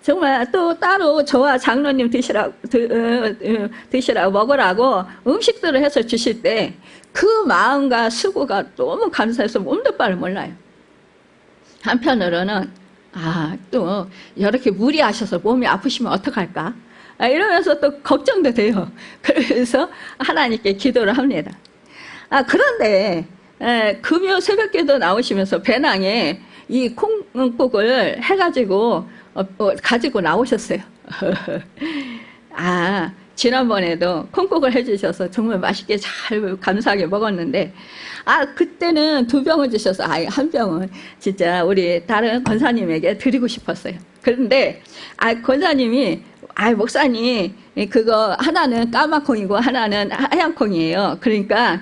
정말 또 따로 저와 장로님 드시라고 먹으라고 음식들을 해서 주실 때 그 마음과 수고가 너무 감사해서 몸도 바를 몰라요. 한편으로는 또 이렇게 무리하셔서 몸이 아프시면 어떡할까? 이러면서 또 걱정도 돼요. 그래서 하나님께 기도를 합니다. 그런데 금요 새벽기도 나오시면서 배낭에 이 콩국을 해가지고 가지고 나오셨어요. 지난번에도 콩국을 해주셔서 정말 맛있게 잘 감사하게 먹었는데 그때는 2병을 주셔서 한 병은 진짜 우리 다른 권사님에게 드리고 싶었어요. 그런데 권사님이 목사님 그거 하나는 까만 콩이고 하나는 하얀 콩이에요. 그러니까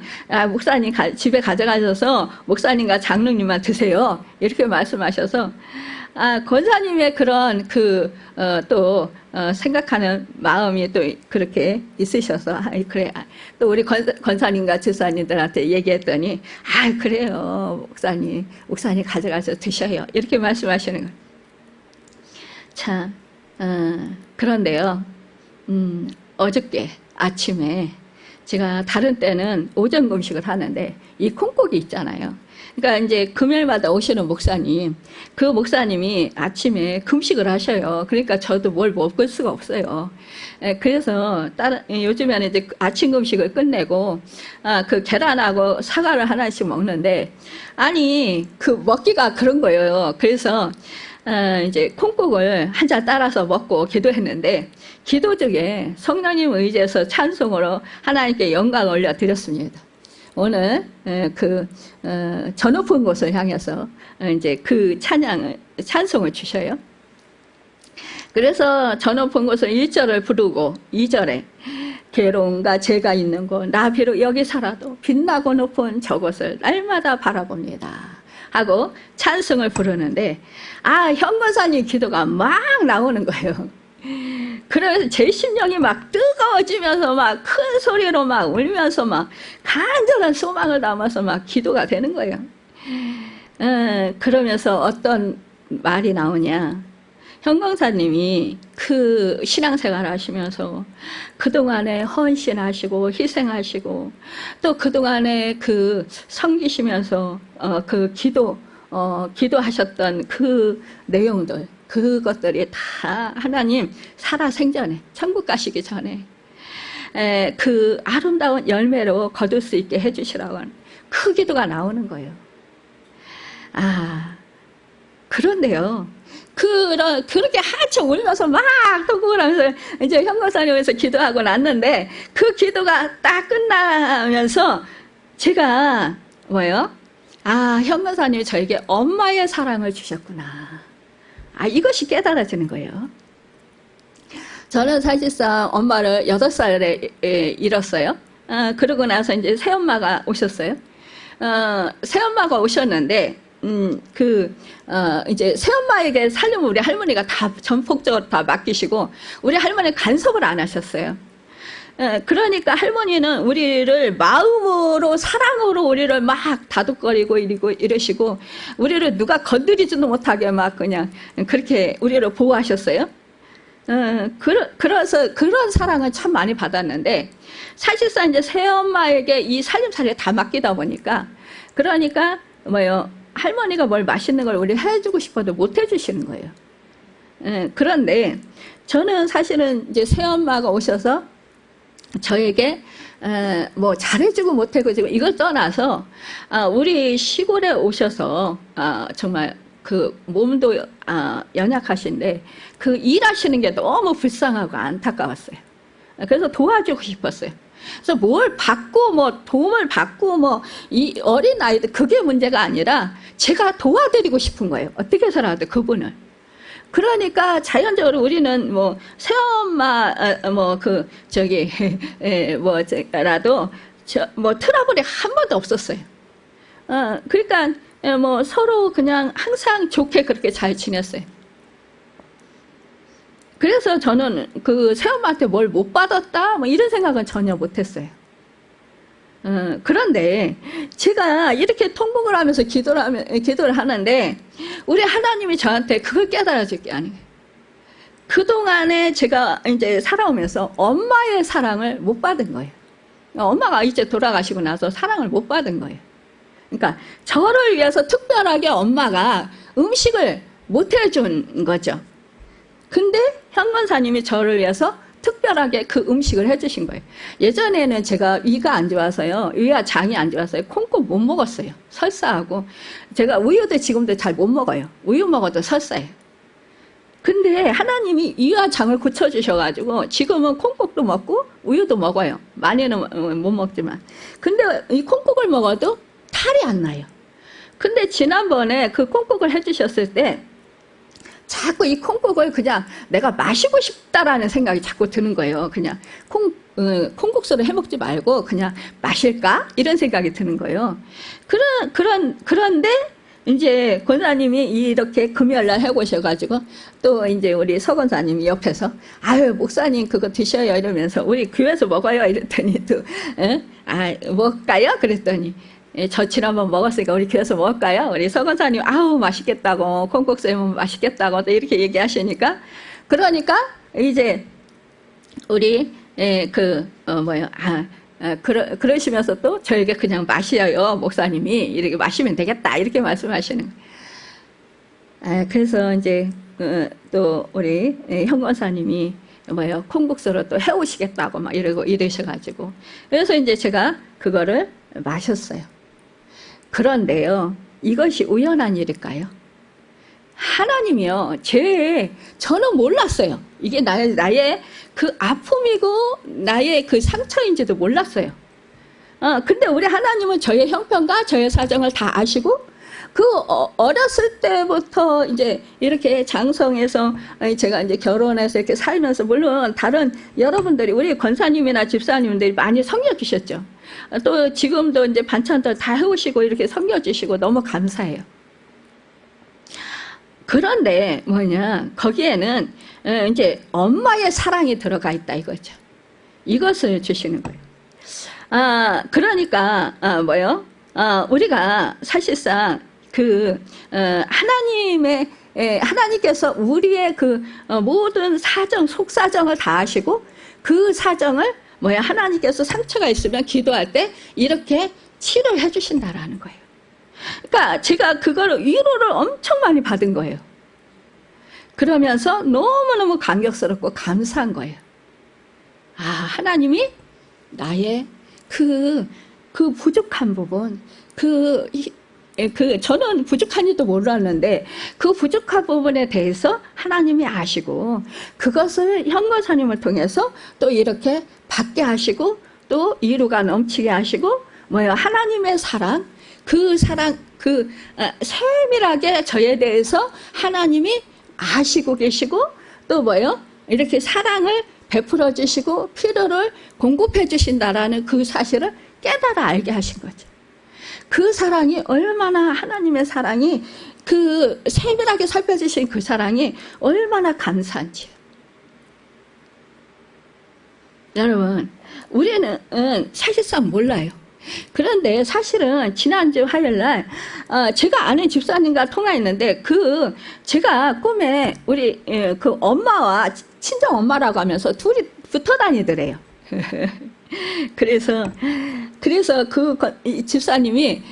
목사님 집에 가져가셔서 목사님과 장로님만 드세요. 이렇게 말씀하셔서 권사님의 그런 또 생각하는 마음이 또 그렇게 있으셔서 그래 또 우리 권사님과 집사님들한테 얘기했더니 그래요 목사님 가져가서 드셔요. 이렇게 말씀하시는 거예요. 참 그런데요, 어저께 아침에 제가 다른 때는 오전 금식을 하는데 이 콩국이 있잖아요. 그러니까 이제 금요일마다 오시는 목사님, 그 목사님이 아침에 금식을 하셔요. 그러니까 저도 뭘 먹을 수가 없어요. 그래서 요즘에는 이제 아침 금식을 끝내고 그 계란하고 사과를 하나씩 먹는데 먹기가 그런 거예요. 그래서 이제 콩국을 한 잔 따라서 먹고 기도했는데 기도 중에 성령님 의지해서 찬송으로 하나님께 영광을 올려드렸습니다. 오늘 저 높은 곳을 향해서 이제 그 찬송을 주셔요. 그래서 저 높은 곳을 1절을 부르고 2절에 괴로움과 죄가 있는 곳 나 비록 여기 살아도 빛나고 높은 저곳을 날마다 바라봅니다 하고 찬송을 부르는데 현 권사님 기도가 막 나오는 거예요. 그래서 제 심령이 막 뜨거워지면서 막 큰 소리로 막 울면서 막 간절한 소망을 담아서 막 기도가 되는 거예요. 그러면서 어떤 말이 나오냐, 현 권사님이 그 신앙생활 하시면서 그동안에 헌신하시고 희생하시고 또 그동안에 섬기시면서 기도하셨던 그 내용들, 그것들이 다 하나님 살아생전에 천국 가시기 전에 그 아름다운 열매로 거둘 수 있게 해주시라고 하는 그 기도가 나오는 거예요. 그런데요, 그렇게 한참 울면서 막 그러면서 이제 현 권사님에서 기도하고 났는데 그 기도가 딱 끝나면서 제가 현 권사님이 저에게 엄마의 사랑을 주셨구나. 이것이 깨달아지는 거예요. 저는 사실상 엄마를 6살에 잃었어요. 그러고 나서 이제 새엄마가 오셨어요. 새엄마가 오셨는데, 이제 새엄마에게 살림을 우리 할머니가 다 전폭적으로 다 맡기시고, 우리 할머니 간섭을 안 하셨어요. 그러니까 할머니는 우리를 마음으로 사랑으로 우리를 막 다독거리고 이러시고 우리를 누가 건드리지도 못하게 막 그냥 그렇게 우리를 보호하셨어요. 그래서 그런 사랑을 참 많이 받았는데 사실상 이제 새엄마에게 이 살림살이를 다 맡기다 보니까 그러니까 할머니가 뭘 맛있는 걸 우리 해주고 싶어도 못 해주시는 거예요. 그런데 저는 사실은 이제 새엄마가 오셔서 저에게 잘해주고 못해주고 이걸 떠나서 우리 시골에 오셔서 정말 그 몸도 연약하신데 그 일하시는 게 너무 불쌍하고 안타까웠어요. 그래서 도와주고 싶었어요. 그래서 뭘 받고 뭐 도움을 받고 뭐 이 어린 아이들 그게 문제가 아니라 제가 도와드리고 싶은 거예요. 어떻게 해서라도 그분을. 그러니까 자연적으로 우리는 뭐 새엄마 뭐 그 저기 뭐라도 뭐 트러블이 한 번도 없었어요. 그러니까 뭐 서로 그냥 항상 좋게 그렇게 잘 지냈어요. 그래서 저는 그 새엄마한테 뭘 못 받았다 뭐 이런 생각은 전혀 못했어요. 그런데 제가 이렇게 통곡을 하면서 기도를 하는데 우리 하나님이 저한테 그걸 깨달아 줄 게 아니에요. 그동안에 제가 이제 살아오면서 엄마의 사랑을 못 받은 거예요. 엄마가 이제 돌아가시고 나서 사랑을 못 받은 거예요. 그러니까 저를 위해서 특별하게 엄마가 음식을 못 해준 거죠. 근데 현권사님이 저를 위해서 특별하게 그 음식을 해주신 거예요. 예전에는 제가 위가 안 좋아서요. 위와 장이 안 좋아서요. 콩국 못 먹었어요. 설사하고. 제가 우유도 지금도 잘 못 먹어요. 우유 먹어도 설사예요. 근데 하나님이 위와 장을 고쳐주셔가지고 지금은 콩국도 먹고 우유도 먹어요. 많이는 못 먹지만. 근데 이 콩국을 먹어도 탈이 안 나요. 근데 지난번에 그 콩국을 해주셨을 때 자꾸 이 콩국을 그냥 내가 마시고 싶다라는 생각이 자꾸 드는 거예요. 그냥 콩국수를 해먹지 말고 그냥 마실까? 이런 생각이 드는 거예요. 그런데 이제 권사님이 이렇게 금요일날 해오셔가지고 또 이제 우리 서권사님이 옆에서 아유 목사님 그거 드셔요 이러면서 우리 교회에서 먹어요 이랬더니 또 먹을까요? 그랬더니 저 지난번 먹었으니까 우리 교회에서 먹을까요? 우리 서권사님 아우 맛있겠다고 콩국수 해면 맛있겠다고 또 이렇게 얘기하시니까 그러니까 이제 우리 그러시면서 또 저에게 그냥 마셔요 목사님이 이렇게 마시면 되겠다 이렇게 말씀하시는 거예요. 그래서 이제 또 우리 현권사님이 콩국수로 또 해오시겠다고 막 이러셔가지고 그래서 이제 제가 그거를 마셨어요. 그런데요, 이것이 우연한 일일까요? 하나님이요, 저는 몰랐어요. 이게 나의 그 아픔이고 나의 그 상처인지도 몰랐어요. 근데 우리 하나님은 저의 형편과 저의 사정을 다 아시고, 어렸을 때부터 이제 이렇게 장성해서 제가 이제 결혼해서 이렇게 살면서 물론 다른 여러분들이 우리 권사님이나 집사님들이 많이 섬겨주셨죠. 또 지금도 이제 반찬들 다 해오시고 이렇게 섬겨주시고 너무 감사해요. 그런데 거기에는 이제 엄마의 사랑이 들어가 있다 이거죠. 이것을 주시는 거예요. 그러니까 우리가 사실상 하나님께서 우리의 모든 속사정을 다 아시고 그 사정을 하나님께서 상처가 있으면 기도할 때 이렇게 치료를 해주신다라는 거예요. 그러니까 제가 그거를 위로를 엄청 많이 받은 거예요. 그러면서 너무너무 감격스럽고 감사한 거예요. 하나님이 나의 그 부족한 부분, 저는 부족한지도 몰랐는데 그 부족한 부분에 대해서 하나님이 아시고 그것을 현권사님을 통해서 또 이렇게 받게 하시고 또 위로가 넘치게 하시고 하나님의 사랑, 세밀하게 저에 대해서 하나님이 아시고 계시고 또 이렇게 사랑을 베풀어 주시고 필요를 공급해 주신다라는 그 사실을 깨달아 알게 하신 거죠. 그 사랑이 얼마나 하나님의 사랑이 세밀하게 살펴주신 그 사랑이 얼마나 감사한지요. 여러분, 우리는 사실상 몰라요. 그런데 사실은 지난주 화요일날 제가 아는 집사님과 통화했는데 제가 꿈에 우리 엄마와 친정 엄마라고 하면서 둘이 붙어 다니더래요. 그래서 이 집사님이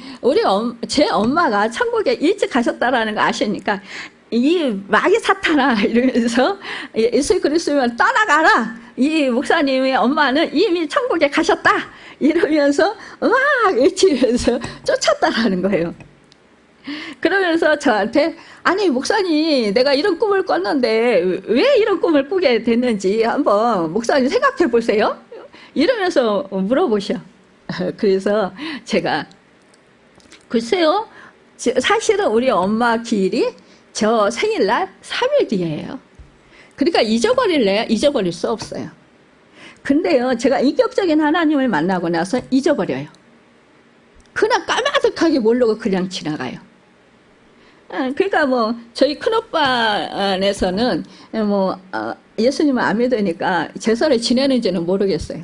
제 엄마가 천국에 일찍 가셨다라는 거 아시니까 이 마귀 사탄아 이러면서 예수 그리스도면 떠나가라. 이 목사님의 엄마는 이미 천국에 가셨다. 이러면서 막 외치면서 쫓았다라는 거예요. 그러면서 저한테 아니 목사님 내가 이런 꿈을 꿨는데 왜 이런 꿈을 꾸게 됐는지 한번 목사님 생각해 보세요. 이러면서 물어보셔. 그래서 제가 글쎄요, 사실은 우리 엄마 기일이 저 생일날 3일 뒤에요. 그러니까 잊어버릴래야 잊어버릴 수 없어요. 근데요, 제가 인격적인 하나님을 만나고 나서 잊어버려요. 그냥 까마득하게 모르고 그냥 지나가요. 그러니까 뭐 저희 큰오빠 안에서는 뭐 예수님을 안 믿으니까 제사를 지내는지는 모르겠어요.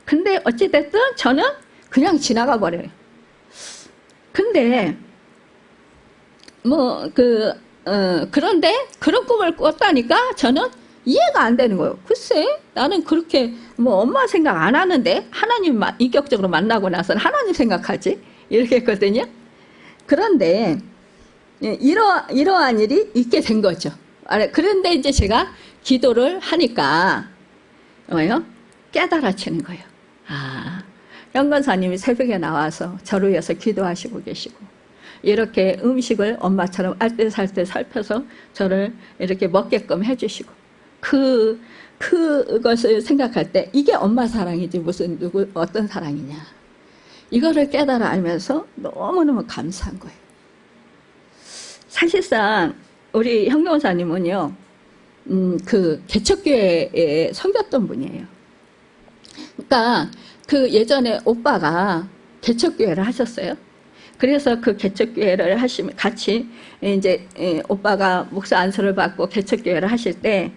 근데 어찌됐든 저는 그냥 지나가 버려요. 근데 뭐 그런데 그런 꿈을 꿨다니까 저는 이해가 안 되는 거예요. 글쎄, 나는 그렇게 뭐 엄마 생각 안 하는데 하나님 인격적으로 만나고 나서는 하나님 생각하지? 이렇게 했거든요. 그런데 이러한 일이 있게 된 거죠. 그런데 이제 제가 기도를 하니까 뭐예요? 깨달아지는 거예요. 아, 현건사님이 새벽에 나와서 저를 위해서 기도하시고 계시고, 이렇게 음식을 엄마처럼 알뜰살뜰 살펴서 저를 이렇게 먹게끔 해주시고, 그것을 생각할 때 이게 엄마 사랑이지 무슨 어떤 사랑이냐, 이거를 깨달아 알면서 너무너무 감사한 거예요. 사실상 우리 현경사님은요, 그 개척교회에 섬겼던 분이에요. 그러니까 그 예전에 오빠가 개척교회를 하셨어요. 그래서 그 개척교회를 하시면 같이 이제 오빠가 목사 안수를 받고 개척교회를 하실 때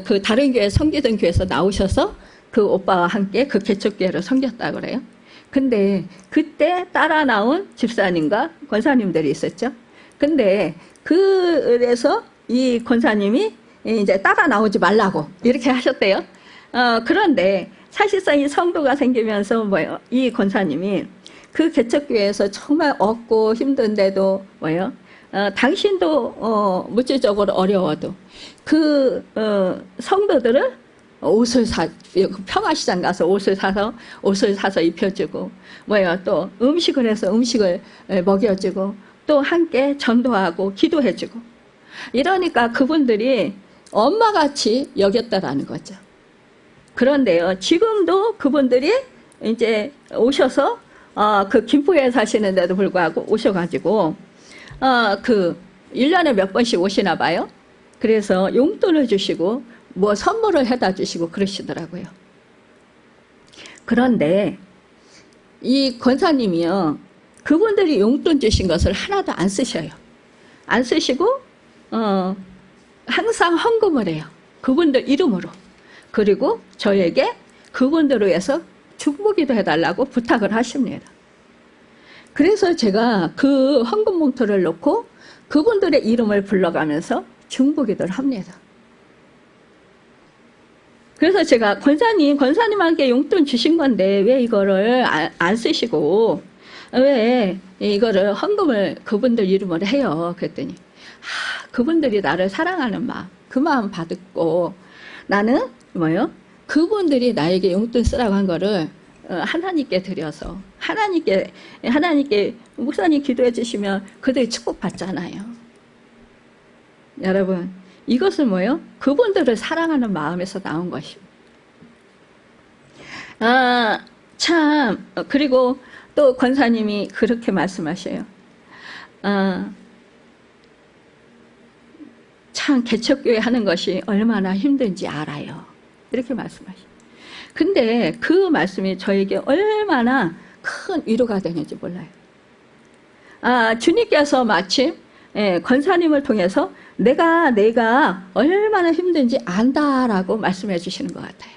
그 다른 교회 섬기던 교회에서 나오셔서 그 오빠와 함께 그 개척교회를 섬겼다고 그래요. 근데 그때 따라 나온 집사님과 권사님들이 있었죠. 근데 그래서 이 권사님이 이제 따라 나오지 말라고 이렇게 하셨대요. 그런데 사실상 이 성도가 생기면서 뭐예요? 이 권사님이 그 개척교회에서 정말 얻고 힘든데도 뭐예요? 당신도 물질적으로 어려워도 그 성도들을 옷을 평화시장 가서 옷을 사서 입혀주고, 뭐예요? 또 음식을 해서 음식을 먹여주고, 또 함께 전도하고 기도해주고, 이러니까 그분들이 엄마같이 여겼다라는 거죠. 그런데요, 지금도 그분들이 이제 오셔서 그 김포에 사시는데도 불구하고 오셔가지고 그 1년에 몇 번씩 오시나 봐요. 그래서 용돈을 주시고 뭐 선물을 해다 주시고 그러시더라고요. 그런데 이 권사님이요, 그분들이 용돈 주신 것을 하나도 안 쓰셔요. 안 쓰시고 항상 헌금을 해요. 그분들 이름으로. 그리고 저에게 그분들을 위해서 중보기도 해달라고 부탁을 하십니다. 그래서 제가 그 헌금 봉투를 놓고 그분들의 이름을 불러가면서 중보기도를 합니다. 그래서 제가 권사님한테 용돈 주신 건데 왜 이거를 안 쓰시고 왜 이거를 헌금을 그분들 이름으로 해요? 그랬더니 그분들이 나를 사랑하는 마음, 그 마음 받았고, 나는 뭐요? 그분들이 나에게 용돈 쓰라고 한 거를 하나님께 드려서 하나님께 목사님 기도해 주시면 그들이 축복받잖아요. 여러분, 이것은 뭐예요? 그분들을 사랑하는 마음에서 나온 것입니다. 참, 그리고 또 권사님이 그렇게 말씀하셔요. 참 개척교회 하는 것이 얼마나 힘든지 알아요. 이렇게 말씀하셔요. 근데 그 말씀이 저에게 얼마나 큰 위로가 되는지 몰라요. 주님께서 마침 권사님을 통해서 내가 얼마나 힘든지 안다라고 말씀해 주시는 것 같아요.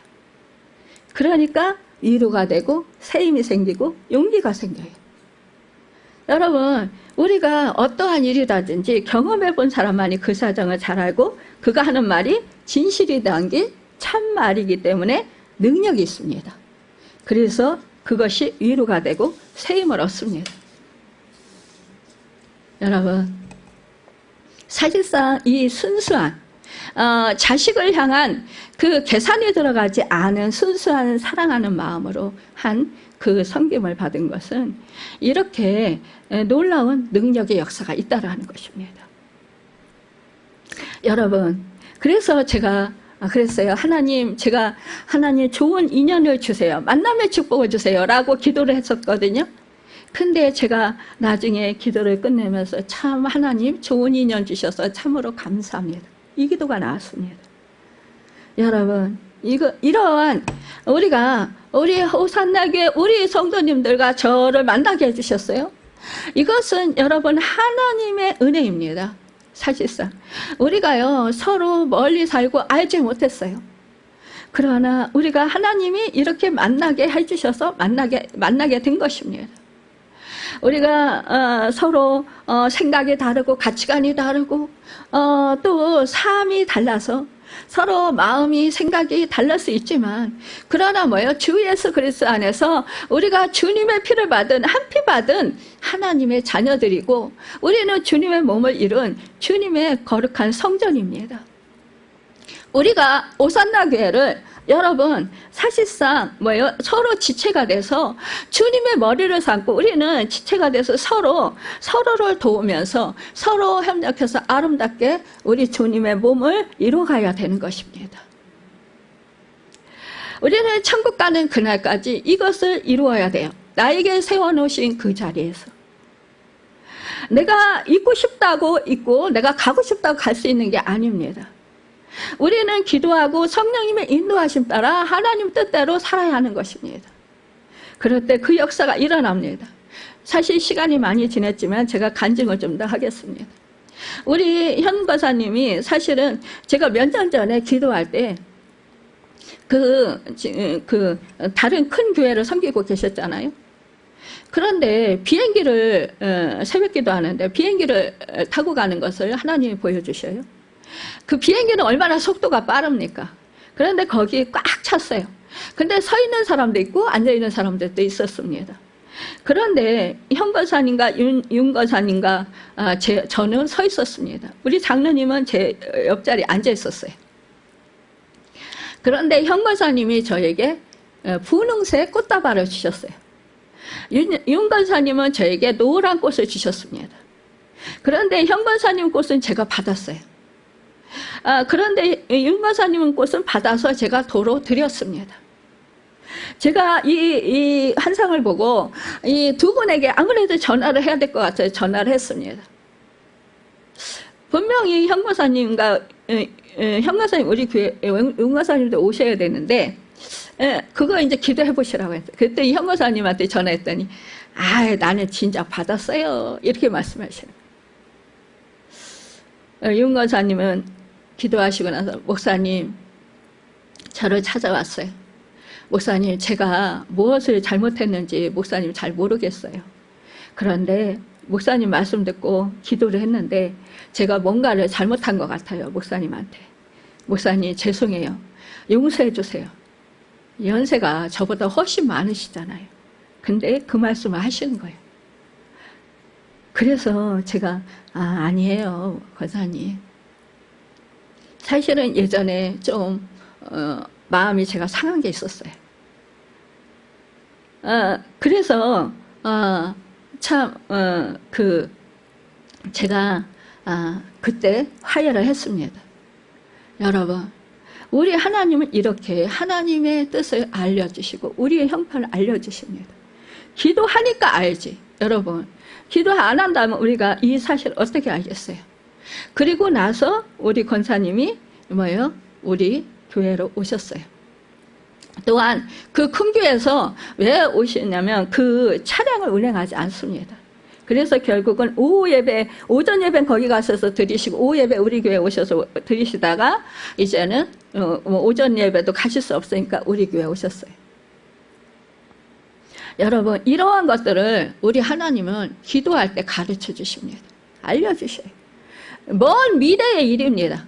그러니까 위로가 되고 새 힘이 생기고 용기가 생겨요. 여러분, 우리가 어떠한 일이라든지 경험해 본 사람만이 그 사정을 잘 알고 그가 하는 말이 진실이 담긴 참말이기 때문에 능력이 있습니다. 그래서 그것이 위로가 되고 새 힘을 얻습니다. 여러분, 사실상 이 순수한 자식을 향한 그 계산이 들어가지 않은 순수한 사랑하는 마음으로 한 그 섬김을 받은 것은 이렇게 놀라운 능력의 역사가 있다라는 것입니다. 여러분, 그래서 제가 그랬어요. 하나님, 제가 하나님 좋은 인연을 주세요. 만남의 축복을 주세요. 라고 기도를 했었거든요. 근데 제가 나중에 기도를 끝내면서 참 하나님 좋은 인연 주셔서 참으로 감사합니다. 이 기도가 나왔습니다. 여러분, 이러한 우리 호산나교회 우리 성도님들과 저를 만나게 해주셨어요. 이것은 여러분 하나님의 은혜입니다. 사실상 우리가요 서로 멀리 살고 알지 못했어요. 그러나 우리가 하나님이 이렇게 만나게 해주셔서 만나게 된 것입니다. 우리가 서로 생각이 다르고 가치관이 다르고 또 삶이 달라서 서로 마음이 생각이 달랄 수 있지만 그러나 뭐예요? 주 예수 그리스도 안에서 우리가 주님의 피를 받은 한 피 받은 하나님의 자녀들이고 우리는 주님의 몸을 이룬 주님의 거룩한 성전입니다. 우리가 오산나 교회를 여러분 사실상 뭐예요? 서로 지체가 돼서 주님의 머리를 삼고 우리는 지체가 돼서 서로를 도우면서 서로 협력해서 아름답게 우리 주님의 몸을 이루어가야 되는 것입니다. 우리는 천국 가는 그날까지 이것을 이루어야 돼요. 나에게 세워놓으신 그 자리에서 내가 있고 싶다고 있고 내가 가고 싶다고 갈 수 있는 게 아닙니다. 우리는 기도하고 성령님의 인도하심 따라 하나님 뜻대로 살아야 하는 것입니다. 그럴 때 그 역사가 일어납니다. 사실 시간이 많이 지났지만 제가 간증을 좀 더 하겠습니다. 우리 현 권사님이 사실은 제가 몇 년 전에 기도할 때 다른 큰 교회를 섬기고 계셨잖아요. 그런데 비행기를 새벽 기도하는데 비행기를 타고 가는 것을 하나님이 보여주셔요. 그 비행기는 얼마나 속도가 빠릅니까? 그런데 거기 꽉 찼어요. 근데 서 있는 사람도 있고 앉아 있는 사람들도 있었습니다. 그런데 현 권사님과 윤 권사님과 저는 서 있었습니다. 우리 장로님은 제 옆자리에 앉아 있었어요. 그런데 현 권사님이 저에게 분홍색 꽃다발을 주셨어요. 윤 권사님은 저에게 노란 꽃을 주셨습니다. 그런데 현 권사님 꽃은 제가 받았어요. 그런데 윤 권사님은 꽃은 받아서 제가 도로 드렸습니다. 제가 이 환상을 보고 이 두 분에게 아무래도 전화를 해야 될 것 같아서 전화를 했습니다. 분명히 현 권사님과 현 권사님 우리 교회 윤 권사님도 오셔야 되는데 그거 이제 기도해 보시라고 했어요. 그때 현 권사님한테 전화했더니 나는 진짜 받았어요 이렇게 말씀하시는 거예요. 윤 권사님은 기도하시고 나서 목사님 저를 찾아왔어요. 목사님 제가 무엇을 잘못했는지 목사님 잘 모르겠어요. 그런데 목사님 말씀 듣고 기도를 했는데 제가 뭔가를 잘못한 것 같아요. 목사님한테. 목사님 죄송해요. 용서해 주세요. 연세가 저보다 훨씬 많으시잖아요. 근데 그 말씀을 하시는 거예요. 그래서 제가 아니에요 권사님. 사실은 예전에 좀 마음이 제가 상한 게 있었어요. 그래서 제가 그때 화해를 했습니다. 여러분, 우리 하나님은 이렇게 하나님의 뜻을 알려주시고 우리의 형편을 알려주십니다. 기도하니까 알지. 여러분, 기도 안 한다면 우리가 이 사실을 어떻게 알겠어요? 그리고 나서 우리 권사님이 우리 교회로 오셨어요. 또한 그 큰 교회에서 왜 오시냐면 그 차량을 운행하지 않습니다. 그래서 결국은 오전 예배는 거기 가셔서 드리시고 오후 예배 우리 교회 오셔서 드리시다가 이제는 오전 예배도 가실 수 없으니까 우리 교회 오셨어요. 여러분, 이러한 것들을 우리 하나님은 기도할 때 가르쳐 주십니다. 알려주셔요. 먼 미래의 일입니다.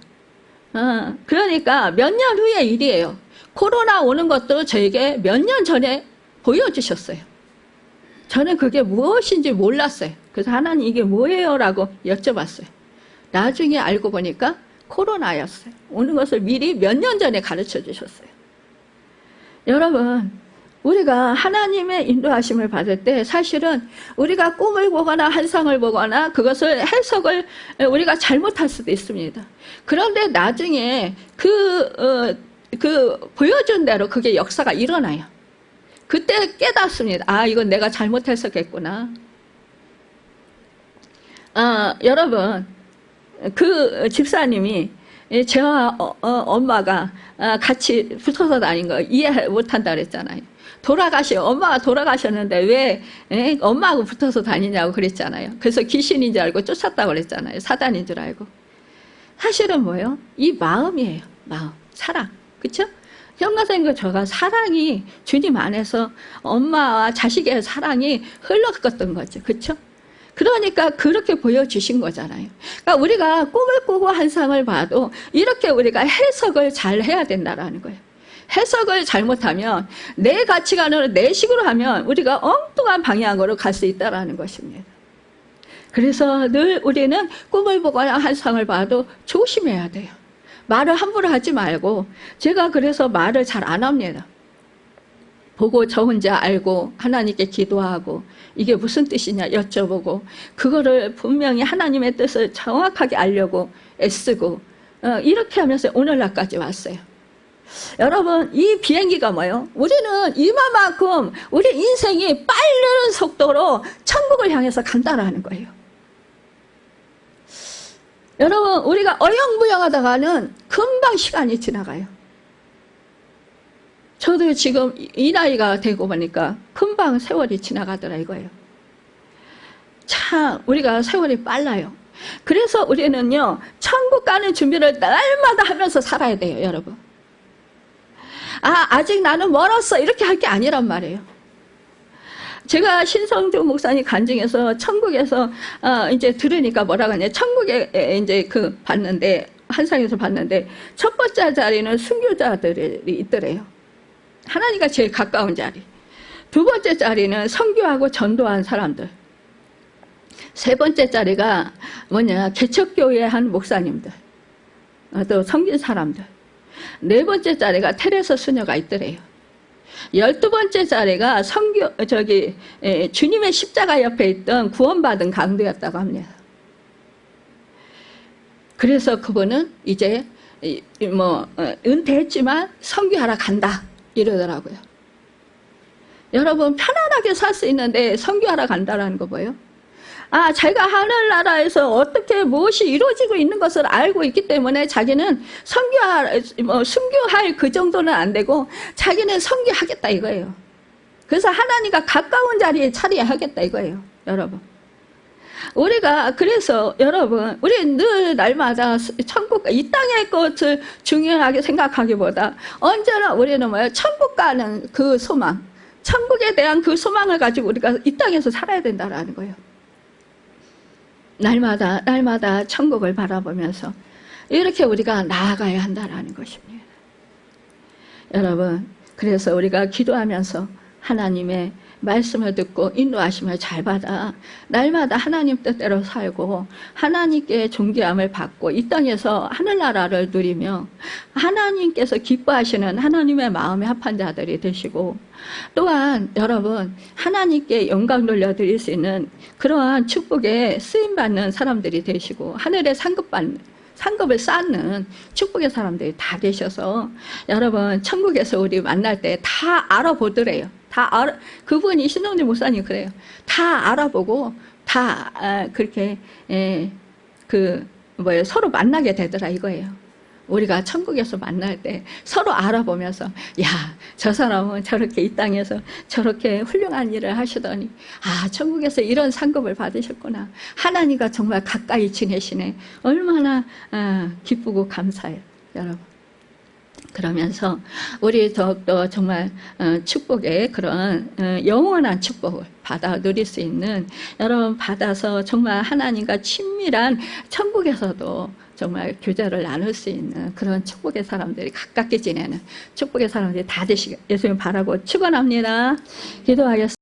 그러니까 몇 년 후의 일이에요. 코로나 오는 것도 저에게 몇 년 전에 보여주셨어요. 저는 그게 무엇인지 몰랐어요. 그래서 하나님 이게 뭐예요? 라고 여쭤봤어요. 나중에 알고 보니까 코로나였어요. 오는 것을 미리 몇 년 전에 가르쳐 주셨어요. 여러분, 우리가 하나님의 인도하심을 받을 때 사실은 우리가 꿈을 보거나 환상을 보거나 그것을 해석을 우리가 잘못할 수도 있습니다. 그런데 나중에 보여준 대로 그게 역사가 일어나요. 그때 깨닫습니다. 아, 이건 내가 잘못 해석했구나. 여러분, 그 집사님이 저와 엄마가 같이 붙어서 다닌 거 이해 못한다 그랬잖아요. 엄마가 돌아가셨는데 왜 엄마하고 붙어서 다니냐고 그랬잖아요. 그래서 귀신인 줄 알고 쫓았다고 그랬잖아요. 사단인 줄 알고. 사실은 뭐예요? 이 마음이에요. 마음, 사랑. 그렇죠? 형과생과 저가 사랑이 주님 안에서 엄마와 자식의 사랑이 흘렀었던 거죠. 그렇죠? 그러니까 그렇게 보여주신 거잖아요. 그러니까 우리가 꿈을 꾸고 환상을 봐도 이렇게 우리가 해석을 잘 해야 된다는 거예요. 해석을 잘못하면 내 가치관으로 내 식으로 하면 우리가 엉뚱한 방향으로 갈 수 있다는 것입니다. 그래서 늘 우리는 꿈을 보거나 환상을 봐도 조심해야 돼요. 말을 함부로 하지 말고, 제가 그래서 말을 잘 안 합니다. 보고 저 혼자 알고 하나님께 기도하고 이게 무슨 뜻이냐 여쭤보고 그거를 분명히 하나님의 뜻을 정확하게 알려고 애쓰고 이렇게 하면서 오늘날까지 왔어요. 여러분, 이 비행기가 뭐예요? 우리는 이만큼 우리 인생이 빠른 속도로 천국을 향해서 간다라는 거예요. 여러분, 우리가 어영부영하다가는 금방 시간이 지나가요. 저도 지금 이 나이가 되고 보니까 금방 세월이 지나가더라 이거예요. 참 우리가 세월이 빨라요. 그래서 우리는요, 천국 가는 준비를 날마다 하면서 살아야 돼요, 여러분. 아직 나는 멀었어 이렇게 할 게 아니란 말이에요. 제가 신성주 목사님 간증에서 천국에서 이제 들으니까 뭐라고 하냐, 천국에 이제 봤는데, 환상에서 봤는데 첫 번째 자리는 순교자들이 있더래요. 하나님과 제일 가까운 자리. 두 번째 자리는 선교하고 전도한 사람들. 세 번째 자리가 뭐냐, 개척교회 한 목사님들, 또 섬긴 사람들. 네 번째 자리가 테레사 수녀가 있더래요. 12번째 자리가 주님의 십자가 옆에 있던 구원받은 강도였다고 합니다. 그래서 그분은 이제 은퇴했지만 선교하러 간다 이러더라고요. 여러분, 편안하게 살 수 있는데 선교하러 간다라는 거 뭐예요? 자기가 하늘나라에서 어떻게 무엇이 이루어지고 있는 것을 알고 있기 때문에 자기는 순교할 그 정도는 안 되고 자기는 선교하겠다 이거예요. 그래서 하나님과 가까운 자리에 차리하겠다 이거예요, 여러분. 그래서 여러분, 우리 늘 날마다 천국, 이 땅의 것을 중요하게 생각하기보다 언제나 우리는 뭐예요? 천국 가는 그 소망, 천국에 대한 그 소망을 가지고 우리가 이 땅에서 살아야 된다는 거예요. 날마다 천국을 바라보면서 이렇게 우리가 나아가야 한다는 것입니다. 여러분, 그래서 우리가 기도하면서 하나님의 말씀을 듣고 인도하심을 잘 받아 날마다 하나님 뜻대로 살고 하나님께 존귀함을 받고 이 땅에서 하늘나라를 누리며 하나님께서 기뻐하시는 하나님의 마음에 합한 자들이 되시고, 또한 여러분, 하나님께 영광 돌려드릴 수 있는 그러한 축복에 쓰임받는 사람들이 되시고 하늘의 상급을 쌓는 축복의 사람들이 다 되셔서 여러분, 천국에서 우리 만날 때 다 알아보더래요. 그분이 신동진 목사님 그래요. 다 알아보고 다 그렇게 서로 만나게 되더라 이거예요. 우리가 천국에서 만날 때 서로 알아보면서, 야, 저 사람은 저렇게 이 땅에서 저렇게 훌륭한 일을 하시더니 천국에서 이런 상급을 받으셨구나. 하나님과 정말 가까이 지내시네. 얼마나 기쁘고 감사해요, 여러분. 그러면서 우리 더욱더 정말 축복의 그런 영원한 축복을 받아 누릴 수 있는, 여러분 받아서 정말 하나님과 친밀한 천국에서도 정말 교제를 나눌 수 있는 그런 축복의 사람들이, 가깝게 지내는 축복의 사람들이 다 되시길 예수님 바라고 축원합니다. 기도하겠습니다.